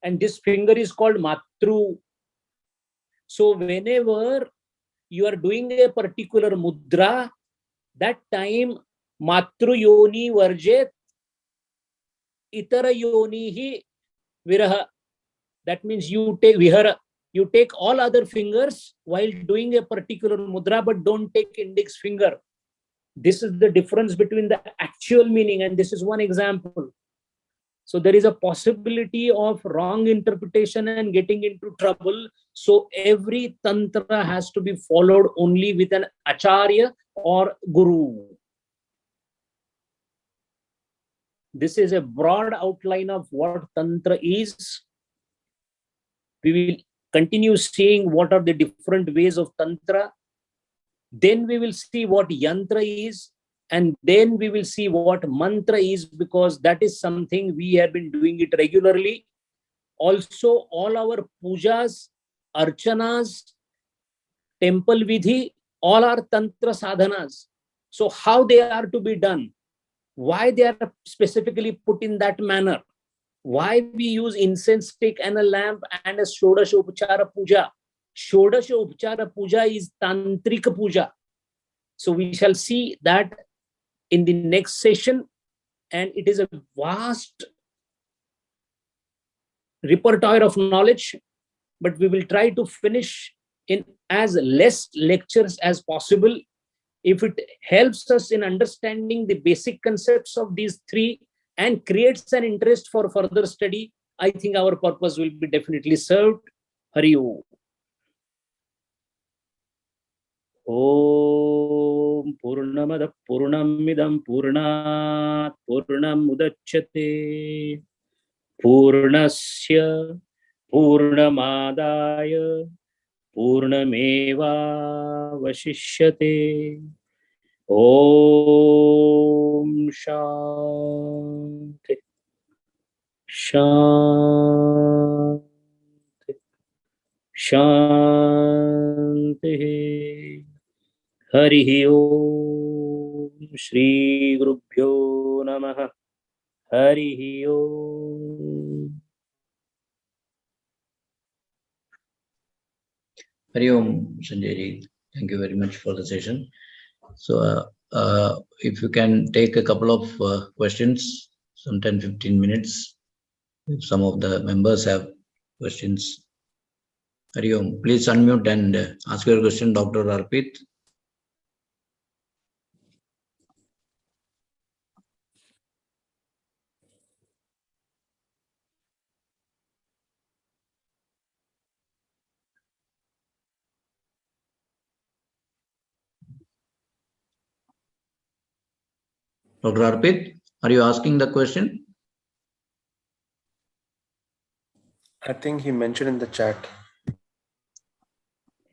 and this finger is called matru. So whenever you are doing a particular mudra, that time matru yoni varjet itara yoni hi viraha. That means you take vihara, you take all other fingers while doing a particular mudra, but don't take index finger. This is the difference between the actual meaning, and this is one example. So there is a possibility of wrong interpretation and getting into trouble. So every Tantra has to be followed only with an Acharya or Guru. This is a broad outline of what Tantra is. We will continue seeing what are the different ways of Tantra. Then we will see what Yantra is. And then we will see what mantra is, because that is something we have been doing it regularly. Also, all our pujas, archanas, temple vidhi, all are Tantra sadhanas. So how they are to be done? Why they are specifically put in that manner? Why we use incense stick and a lamp and a Shodasha Upachara Puja? Shodasha Upachara Puja is Tantrika Puja. So we shall see that in the next session, and it is a vast repertoire of knowledge, but we will try to finish in as less lectures as possible. If it helps us in understanding the basic concepts of these three and creates an interest for further study, I think our purpose will be definitely served. Hari Om. Om Purnamada Purnamidam Purnat Purnam Udachyate Purnasya Purnamadaya Purnameva Vashishyate. Om Shanti Shanti Shanti. Hari Om Shri Gurubhyo Namaha. Hari Om. Hari Om, Sanjay. Thank you very much for the session. So, if you can take a couple of questions, some 10-15 minutes, if some of the members have questions. Hari Om, please unmute and ask your question, Dr. Arpit. Dr. Arpit, are you asking the question? I think he mentioned in the chat.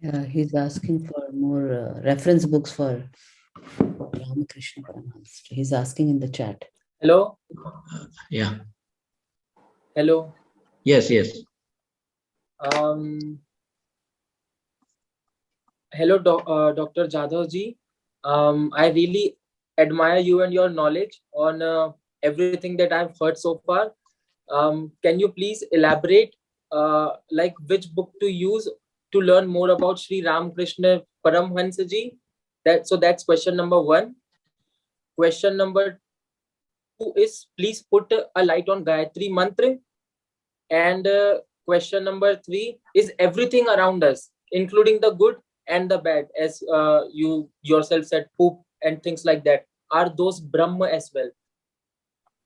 Yeah, he's asking for more reference books for Ramakrishna Paramahansa. He's asking in the chat. Hello? Yeah. Hello? Yes, yes. Hello, Dr. Jadhav ji. I really admire you and your knowledge on everything that I've heard so far. Can you please elaborate like which book to use to learn more about Sri Ramakrishna Paramhansa ji? That's question number one. Question number two is please put a light on Gayatri Mantra. And question number three is everything around us, including the good and the bad, as you yourself said, poop and things like that. Are those Brahma as well?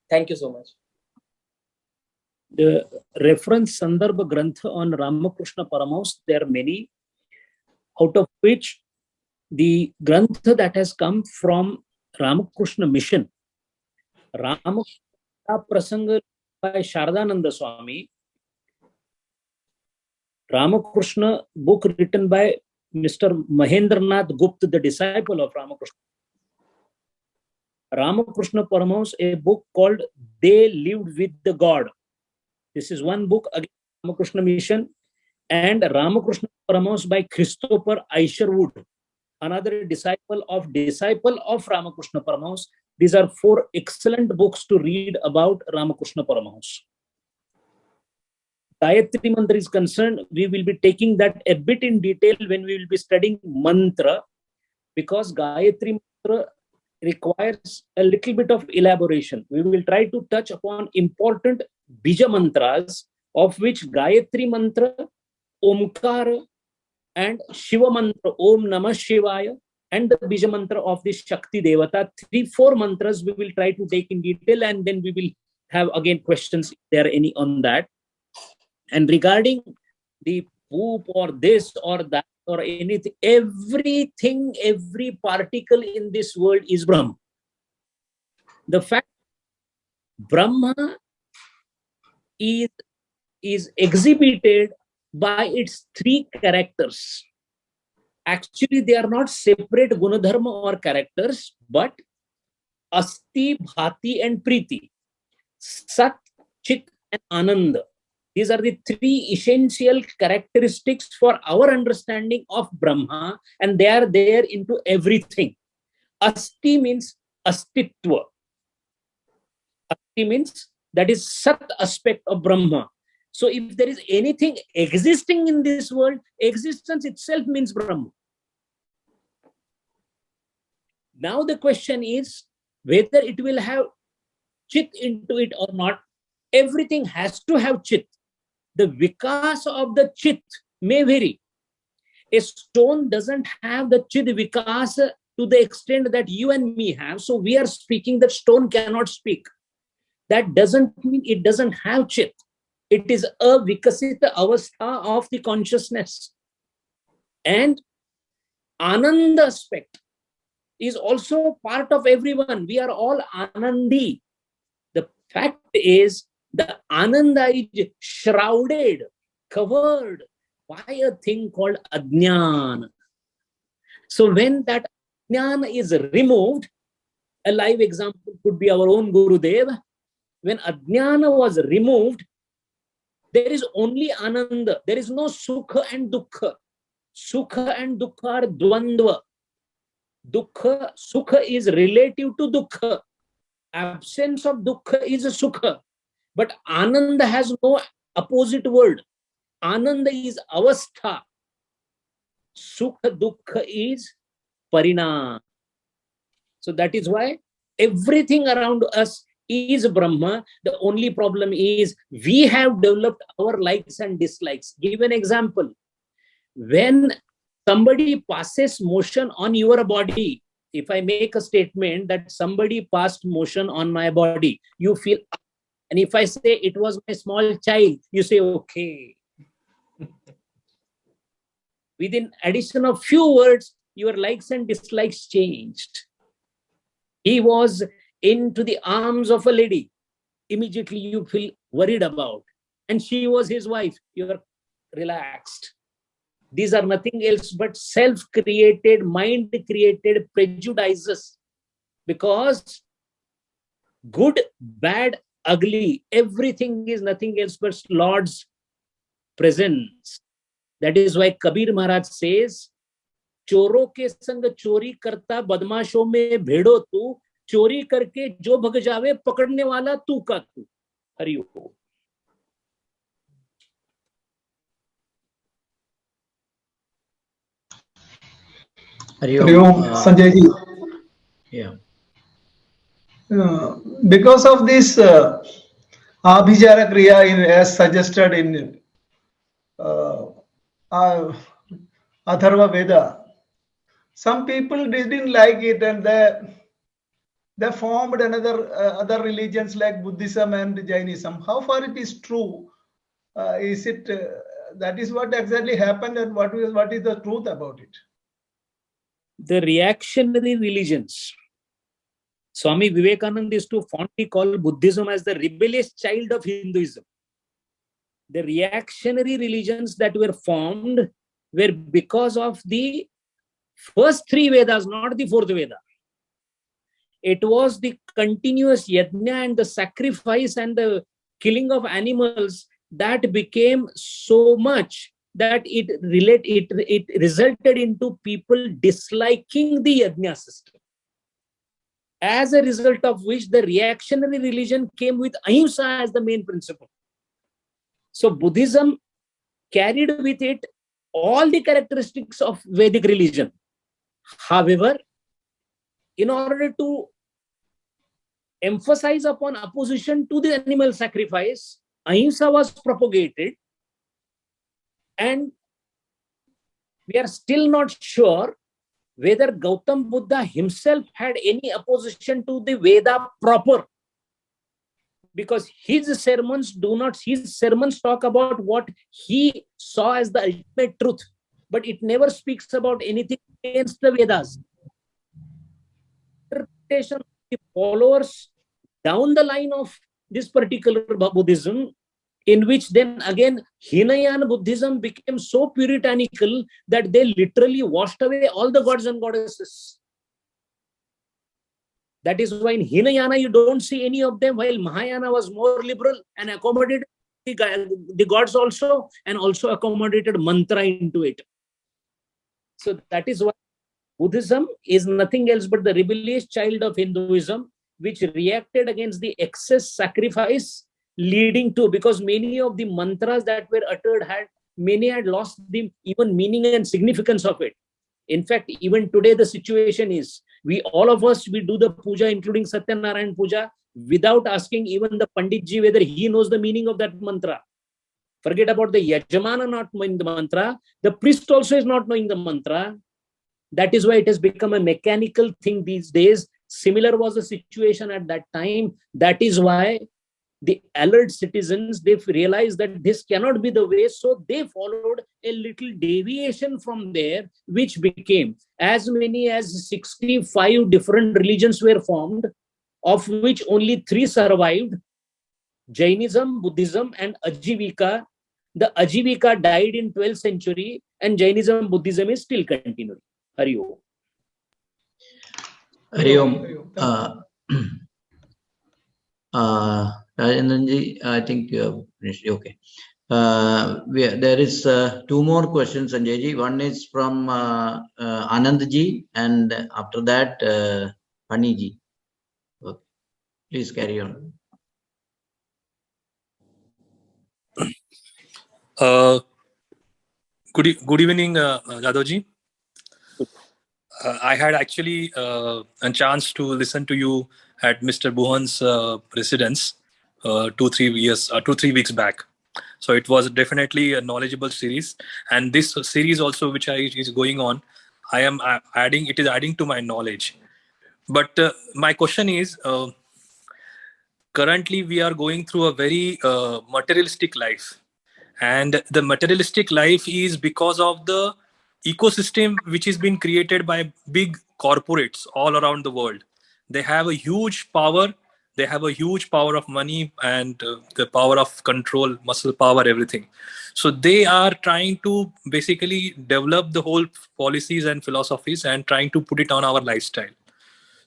Thank you so much. The reference Sandarbha Grantha on Ramakrishna Paramahansa, there are many, out of which the Grantha that has come from Ramakrishna Mission, Ramakrishna Prasanga by Shardananda Swami, Ramakrishna book written by Mr. Mahendranath Gupta, the disciple of Ramakrishna. Ramakrishna Paramahansa, a book called They Lived with the God. This is one book, again, Ramakrishna Mission, and Ramakrishna Paramahansa by Christopher Isherwood, another disciple of Ramakrishna Paramahansa. These are four excellent books to read about Ramakrishna Paramahansa. Gayatri Mantra is concerned, we will be taking that a bit in detail when we will be studying Mantra, because Gayatri Mantra requires a little bit of elaboration. We will try to touch upon important Bija Mantras, of which Gayatri Mantra, Omkara, and Shiva Mantra, Om Namah Shivaya, and the Bija Mantra of the Shakti Devata. 3-4 mantras we will try to take in detail, and then we will have again questions if there are any on that. And regarding the poop or this or that or anything, every particle in this world is Brahma. The fact Brahma is exhibited by its 3 characters. Actually, they are not separate Gunadharma or characters, but Asti, Bhati, and Priti. Sat, Chit, and Ananda. These are the 3 essential characteristics for our understanding of Brahma, and they are there into everything. Asti means astitva. Asti means that is Sat aspect of Brahma. So if there is anything existing in this world, existence itself means Brahma. Now the question is whether it will have Chit into it or not. Everything has to have Chit. The vikas of the Chit may vary. A stone doesn't have the Chit vikas to the extent that you and me have. So we are speaking, that stone cannot speak. That doesn't mean it doesn't have Chit. It is a vikasita avastha of the consciousness. And Ananda aspect is also part of everyone. We are all Anandi. The fact is, the Ananda is shrouded, covered by a thing called Ajnana. So when that Ajnana is removed, a live example could be our own Gurudev. When Ajnana was removed, there is only Ananda. There is no Sukha and Dukkha. Sukha and Dukkha are Dvandva. Sukha is relative to Dukkha. Absence of Dukkha is a Sukha. But Ananda has no opposite word. Ananda is avastha. Sukha Dukkha is parinam. So that is why everything around us is Brahma. The only problem is we have developed our likes and dislikes. Give an example. When somebody passes motion on your body, if I make a statement that somebody passed motion on my body, you feel, and if I say it was my small child, you say, okay. Within addition of few words, your likes and dislikes changed. He was into the arms of a lady. Immediately you feel worried about. and she was his wife. You are relaxed. These are nothing else but self-created, mind-created prejudices. Because good, bad, ugly, everything is nothing else but Lord's presence. That is why Kabir Maharaj says, चोरों के संग चोरी करता बदमाशों में भेड़ो तू, चोरी करके जो भग जावे पकड़ने वाला तू का तू. हरि ओम. Hari Om. Sanjay ji. Yeah. Because of this Abhijara Kriya, as suggested in Atharva Veda, some people didn't like it, and they formed other religions like Buddhism and Jainism. How far it is true? Is it that is what exactly happened, and what is the truth about it? The reactionary religions. Swami Vivekananda is to fondly call Buddhism as the rebellious child of Hinduism. The reactionary religions that were formed were because of the first three Vedas, not the fourth Veda. It was the continuous yajna and the sacrifice and the killing of animals that became so much that it resulted into people disliking the yajna system. As a result of which the reactionary religion came with ahimsa as the main principle. So Buddhism carried with it all the characteristics of Vedic religion. However, in order to emphasize upon opposition to the animal sacrifice, ahimsa was propagated, and we are still not sure whether Gautam Buddha himself had any opposition to the Veda proper, because his sermons talk about what he saw as the ultimate truth, but it never speaks about anything against the Vedas. Interpretation of the followers down the line of this particular Buddhism, in which then again Hinayana Buddhism became so puritanical that they literally washed away all the gods and goddesses. That is why in Hinayana you don't see any of them, while Mahayana was more liberal and accommodated the gods also, and also accommodated mantra into it. So that is why Buddhism is nothing else but the rebellious child of Hinduism, which reacted against the excess sacrifice, leading to, because many of the mantras that were uttered many had lost the even meaning and significance of it. In fact, even today the situation is, we do the puja, including Satyanarayan puja, without asking even the Panditji whether he knows the meaning of that mantra. Forget about the Yajamana not knowing the mantra, the priest also is not knowing the mantra. That is why it has become a mechanical thing these days. Similar was the situation at that time. That is why the alert citizens, they realized that this cannot be the way, so they followed a little deviation from there, which became as many as 65 different religions were formed, of which only 3 survived: Jainism, Buddhism, and Ajivika. The Ajivika died in 12th century, and Jainism, Buddhism is still continuing. Hari Om. Hari Om. Rajendranji, I think you have finished. Okay. There is 2 more questions, Sanjayji. One is from Anandji, and after that, Haniji. Okay. Please carry on. Good evening, Jadhavji. I had actually a chance to listen to you at Mr. Buhan's residence 2-3 weeks back. So it was definitely a knowledgeable series, and this series also, which is going on, it is adding to my knowledge. But my question is, currently we are going through a very materialistic life, and the materialistic life is because of the ecosystem which has been created by big corporates all around the world. They have a huge power They have a huge power of money and the power of control, muscle power, everything. So they are trying to basically develop the whole policies and philosophies and trying to put it on our lifestyle.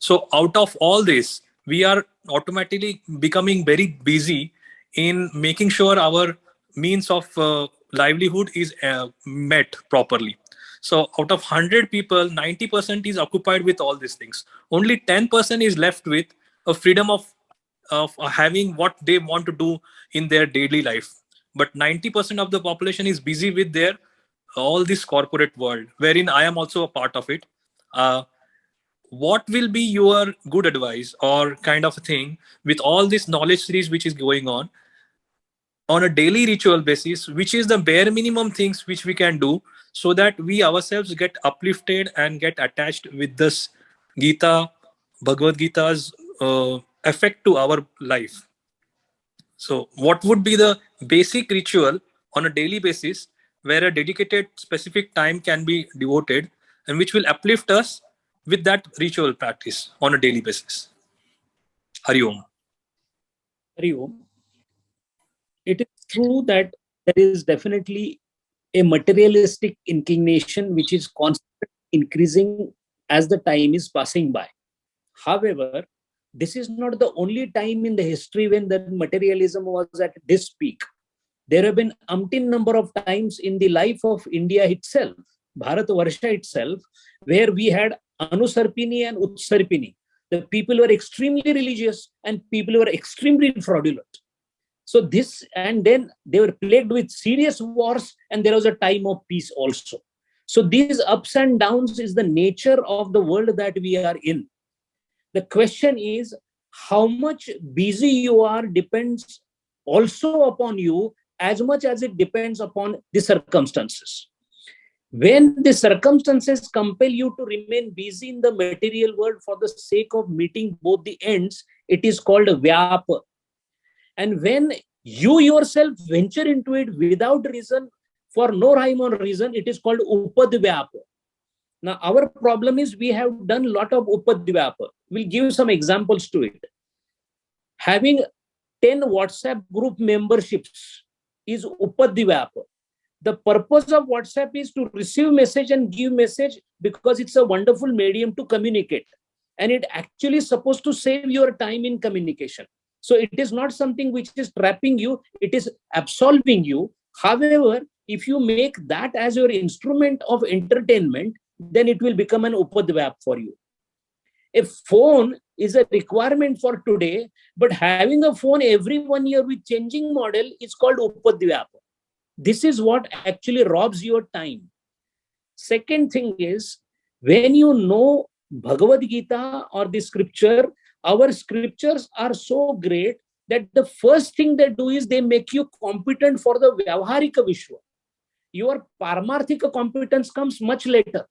So out of all this, we are automatically becoming very busy in making sure our means of livelihood is met properly. So out of 100 people, 90% is occupied with all these things. Only 10% is left with a freedom of having what they want to do in their daily life. But 90% of the population is busy with their all this corporate world, wherein I am also a part of it. What will be your good advice or kind of a thing with all this knowledge series which is going on a daily ritual basis, which is the bare minimum things which we can do so that we ourselves get uplifted and get attached with this Gita, Bhagavad Gita's effect to our life? So what would be the basic ritual on a daily basis where a dedicated specific time can be devoted and which will uplift us with that ritual practice on a daily basis? Hari Om. Hari Om. It is true that there is definitely a materialistic inclination which is constantly increasing as the time is passing by. However, this is not the only time in the history when the materialism was at this peak. There have been umpteen number of times in the life of India itself, Bharatvarsha itself, where we had Anusarpini and Utsarpini. The people were extremely religious and people were extremely fraudulent. So this, and then they were plagued with serious wars, and there was a time of peace also. So these ups and downs is the nature of the world that we are in. The question is, how much busy you are depends also upon you as much as it depends upon the circumstances. When the circumstances compel you to remain busy in the material world for the sake of meeting both the ends, it is called vyapa. And when you yourself venture into it without reason, for no rhyme or reason, it is called upadvyapa. Now, our problem is we have done a lot of upadvyapa. We'll give some examples to it. Having 10 WhatsApp group memberships is upadvyapa. The purpose of WhatsApp is to receive message and give message because it's a wonderful medium to communicate. And it actually is supposed to save your time in communication. So it is not something which is trapping you, it is absolving you. However, if you make that as your instrument of entertainment, then it will become an upadvyap for you. A phone is a requirement for today, but having a phone every 1 year with changing model is called upadvyap. This is what actually robs your time. Second thing is, when you know Bhagavad Gita or the scripture, our scriptures are so great that the first thing they do is they make you competent for the Vyavaharika Vishwa. Your Paramarthika competence comes much later.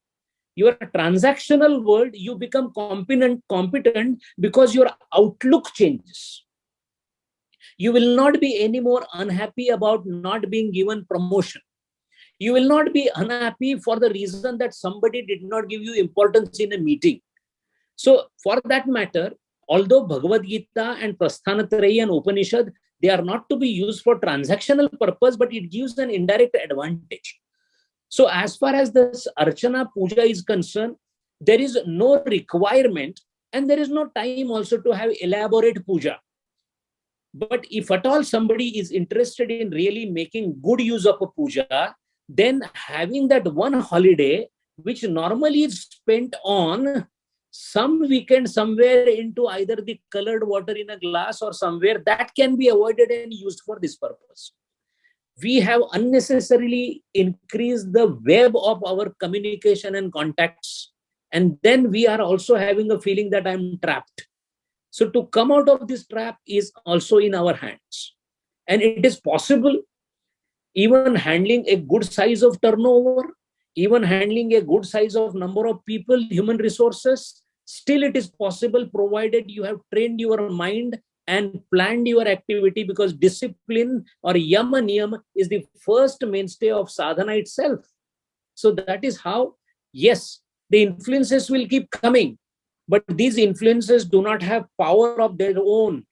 Your transactional world, you become competent because your outlook changes. You will not be any more unhappy about not being given promotion. You will not be unhappy for the reason that somebody did not give you importance in a meeting. So for that matter, although Bhagavad Gita and Prasthanatrayi and Upanishad, they are not to be used for transactional purpose, but it gives an indirect advantage. So as far as this Archana Puja is concerned, there is no requirement and there is no time also to have elaborate puja. But if at all somebody is interested in really making good use of a puja, then having that one holiday, which normally is spent on some weekend somewhere into either the colored water in a glass or somewhere, that can be avoided and used for this purpose. We have unnecessarily increased the web of our communication and contacts. And then we are also having a feeling that I'm trapped. So to come out of this trap is also in our hands. And it is possible, even handling a good size of turnover, even handling a good size of number of people, human resources, still it is possible provided you have trained your mind and planned your activity, because discipline or yama niyam is the first mainstay of sadhana itself. So that is how, yes, the influences will keep coming. But these influences do not have power of their own.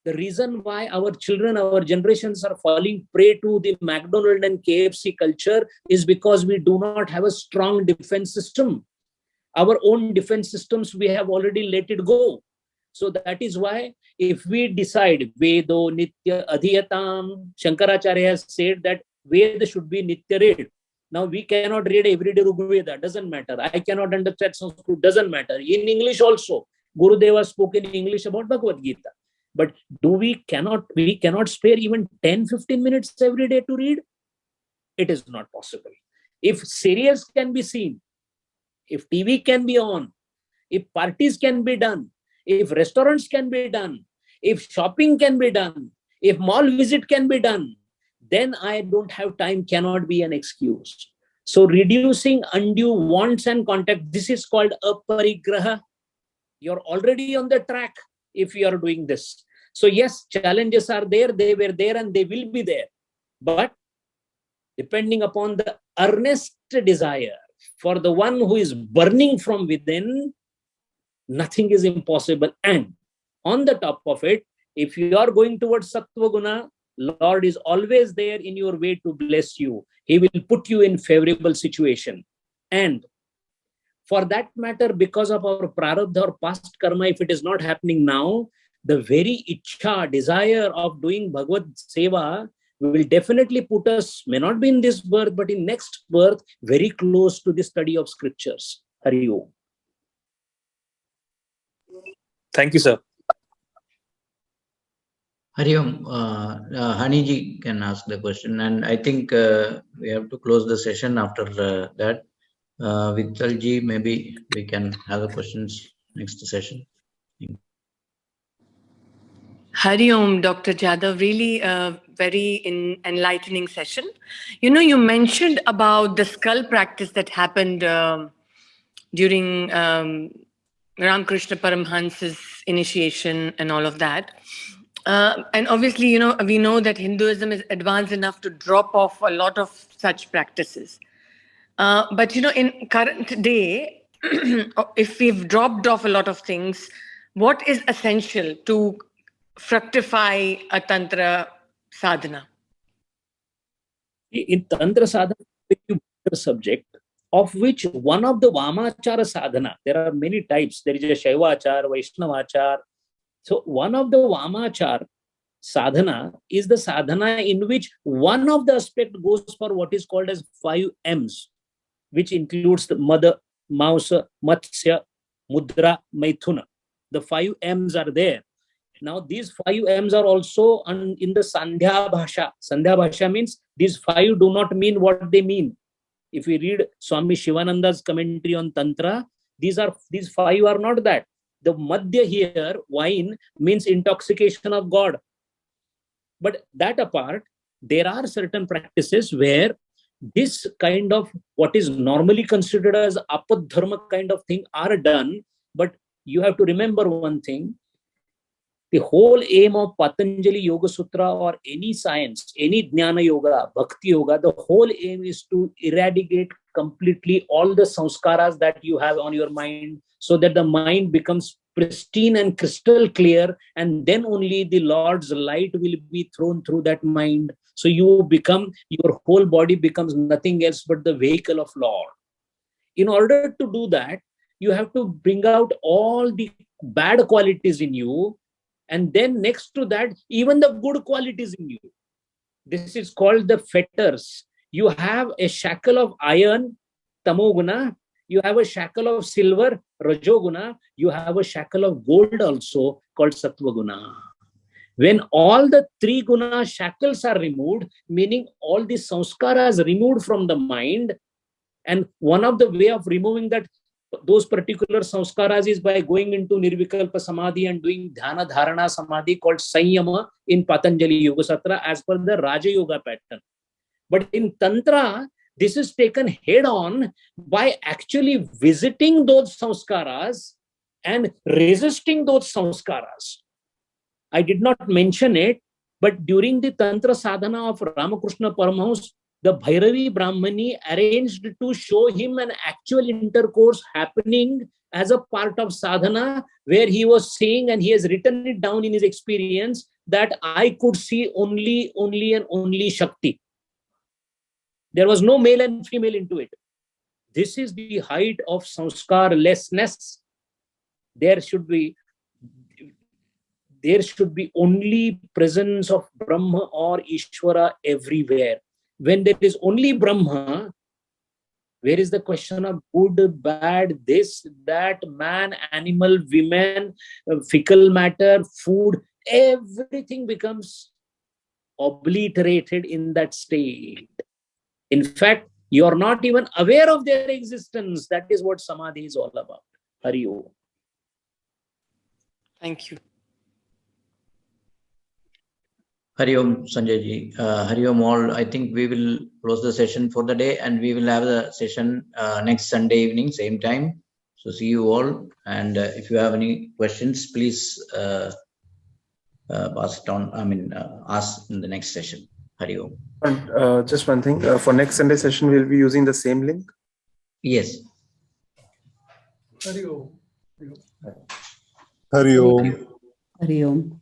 The reason why our children, our generations are falling prey to the McDonald's and KFC culture is because we do not have a strong defense system. Our own defense systems, we have already let it go. So that is why if we decide Vedo Nitya Adhiyatam, Shankaracharya has said that Veda should be Nitya read. Now we cannot read everyday Rigveda, doesn't matter. I cannot understand Sanskrit, doesn't matter. In English also, Gurudeva spoke in English about Bhagavad Gita. But we cannot spare even 10-15 minutes every day to read? It is not possible. If serials can be seen, if TV can be on, if parties can be done, if restaurants can be done, if shopping can be done, if mall visit can be done, then I don't have time cannot be an excuse. So reducing undue wants and contact, this is called aparigraha. You're already on the track if you are doing this. So yes, challenges are there, they were there and they will be there. But depending upon the earnest desire, for the one who is burning from within, nothing is impossible. And on the top of it, if you are going towards Sattva Guna, Lord is always there in your way to bless you. He will put you in favorable situation. And for that matter, because of our prarabdha or past karma, if it is not happening now, the very ichha, desire of doing Bhagavad Seva will definitely put us, may not be in this birth, but in next birth, very close to the study of scriptures. Hari Om. Thank you, sir. Hari Om, Haniji can ask the question, and I think we have to close the session after that. Vittalji, maybe we can have the questions next session. Hari Om, Dr. Jadhav, really a very enlightening session. You know, you mentioned about the skull practice that happened during Ramakrishna Paramhansa's initiation and all of that. And obviously, you know, we know that Hinduism is advanced enough to drop off a lot of such practices. But, you know, in current day, if we've dropped off a lot of things, what is essential to fructify a Tantra sadhana? In Tantra sadhana, a subject of which one of the Vamachara sadhana, there are many types. There is a Shaivachar, Vaishnavachar. So one of the Vamachar sadhana is the sadhana in which one of the aspect goes for what is called as 5 M's, which includes the Mada, Mausa, Matsya, Mudra, Maithuna. The 5 M's are there. Now, these 5 M's are also in the Sandhya Bhasha. Sandhya Bhasha means these 5 do not mean what they mean. If we read Swami Shivananda's commentary on Tantra, these 5 are not that. The Madhya here, wine, means intoxication of God. But that apart, there are certain practices where this kind of what is normally considered as apadharma kind of thing are done. But you have to remember one thing. The whole aim of Patanjali Yoga Sutra or any science, any Jnana Yoga, Bhakti Yoga, the whole aim is to eradicate completely all the samskaras that you have on your mind so that the mind becomes pristine and crystal clear, and then only the Lord's light will be thrown through that mind. So your whole body becomes nothing else but the vehicle of Lord. In order to do that, you have to bring out all the bad qualities in you, and then next to that, even the good qualities in you. This is called the fetters. You have a shackle of iron, tamoguna. You have a shackle of silver, rajoguna. You have a shackle of gold also called sattvaguna. When all the 3 guna shackles are removed, meaning all the samskaras removed from the mind, and one of the way of removing those particular samskaras is by going into Nirvikalpa Samadhi and doing Dhyana Dharana Samadhi called Sanyama in Patanjali Yoga Sutra as per the Raja Yoga pattern. But in Tantra, this is taken head on by actually visiting those samskaras and resisting those samskaras. I did not mention it, but during the Tantra sadhana of Ramakrishna Paramahansa, the Bhairavi Brahmani arranged to show him an actual intercourse happening as a part of sadhana, where he was saying, and he has written it down in his experience, that I could see only and only Shakti. There was no male and female into it. This is the height of sanskar-lessness. There should be only presence of Brahma or Ishvara everywhere. When there is only Brahma, where is the question of good, bad, this, that, man, animal, women, fickle matter, food, everything becomes obliterated in that state. In fact, you are not even aware of their existence. That is what Samadhi is all about. Hari Om. Thank you. Hari Om, Sanjay ji. Hari Om all. I think we will close the session for the day, and we will have the session next Sunday evening, same time. So see you all. And if you have any questions, please pass it on. Ask in the next session. Hari Om. And just one thing, for next Sunday session, we'll be using the same link. Yes. Hari Om. Hari Om. Hari Om.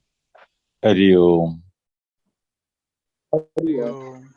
Hari Om. Hari Om.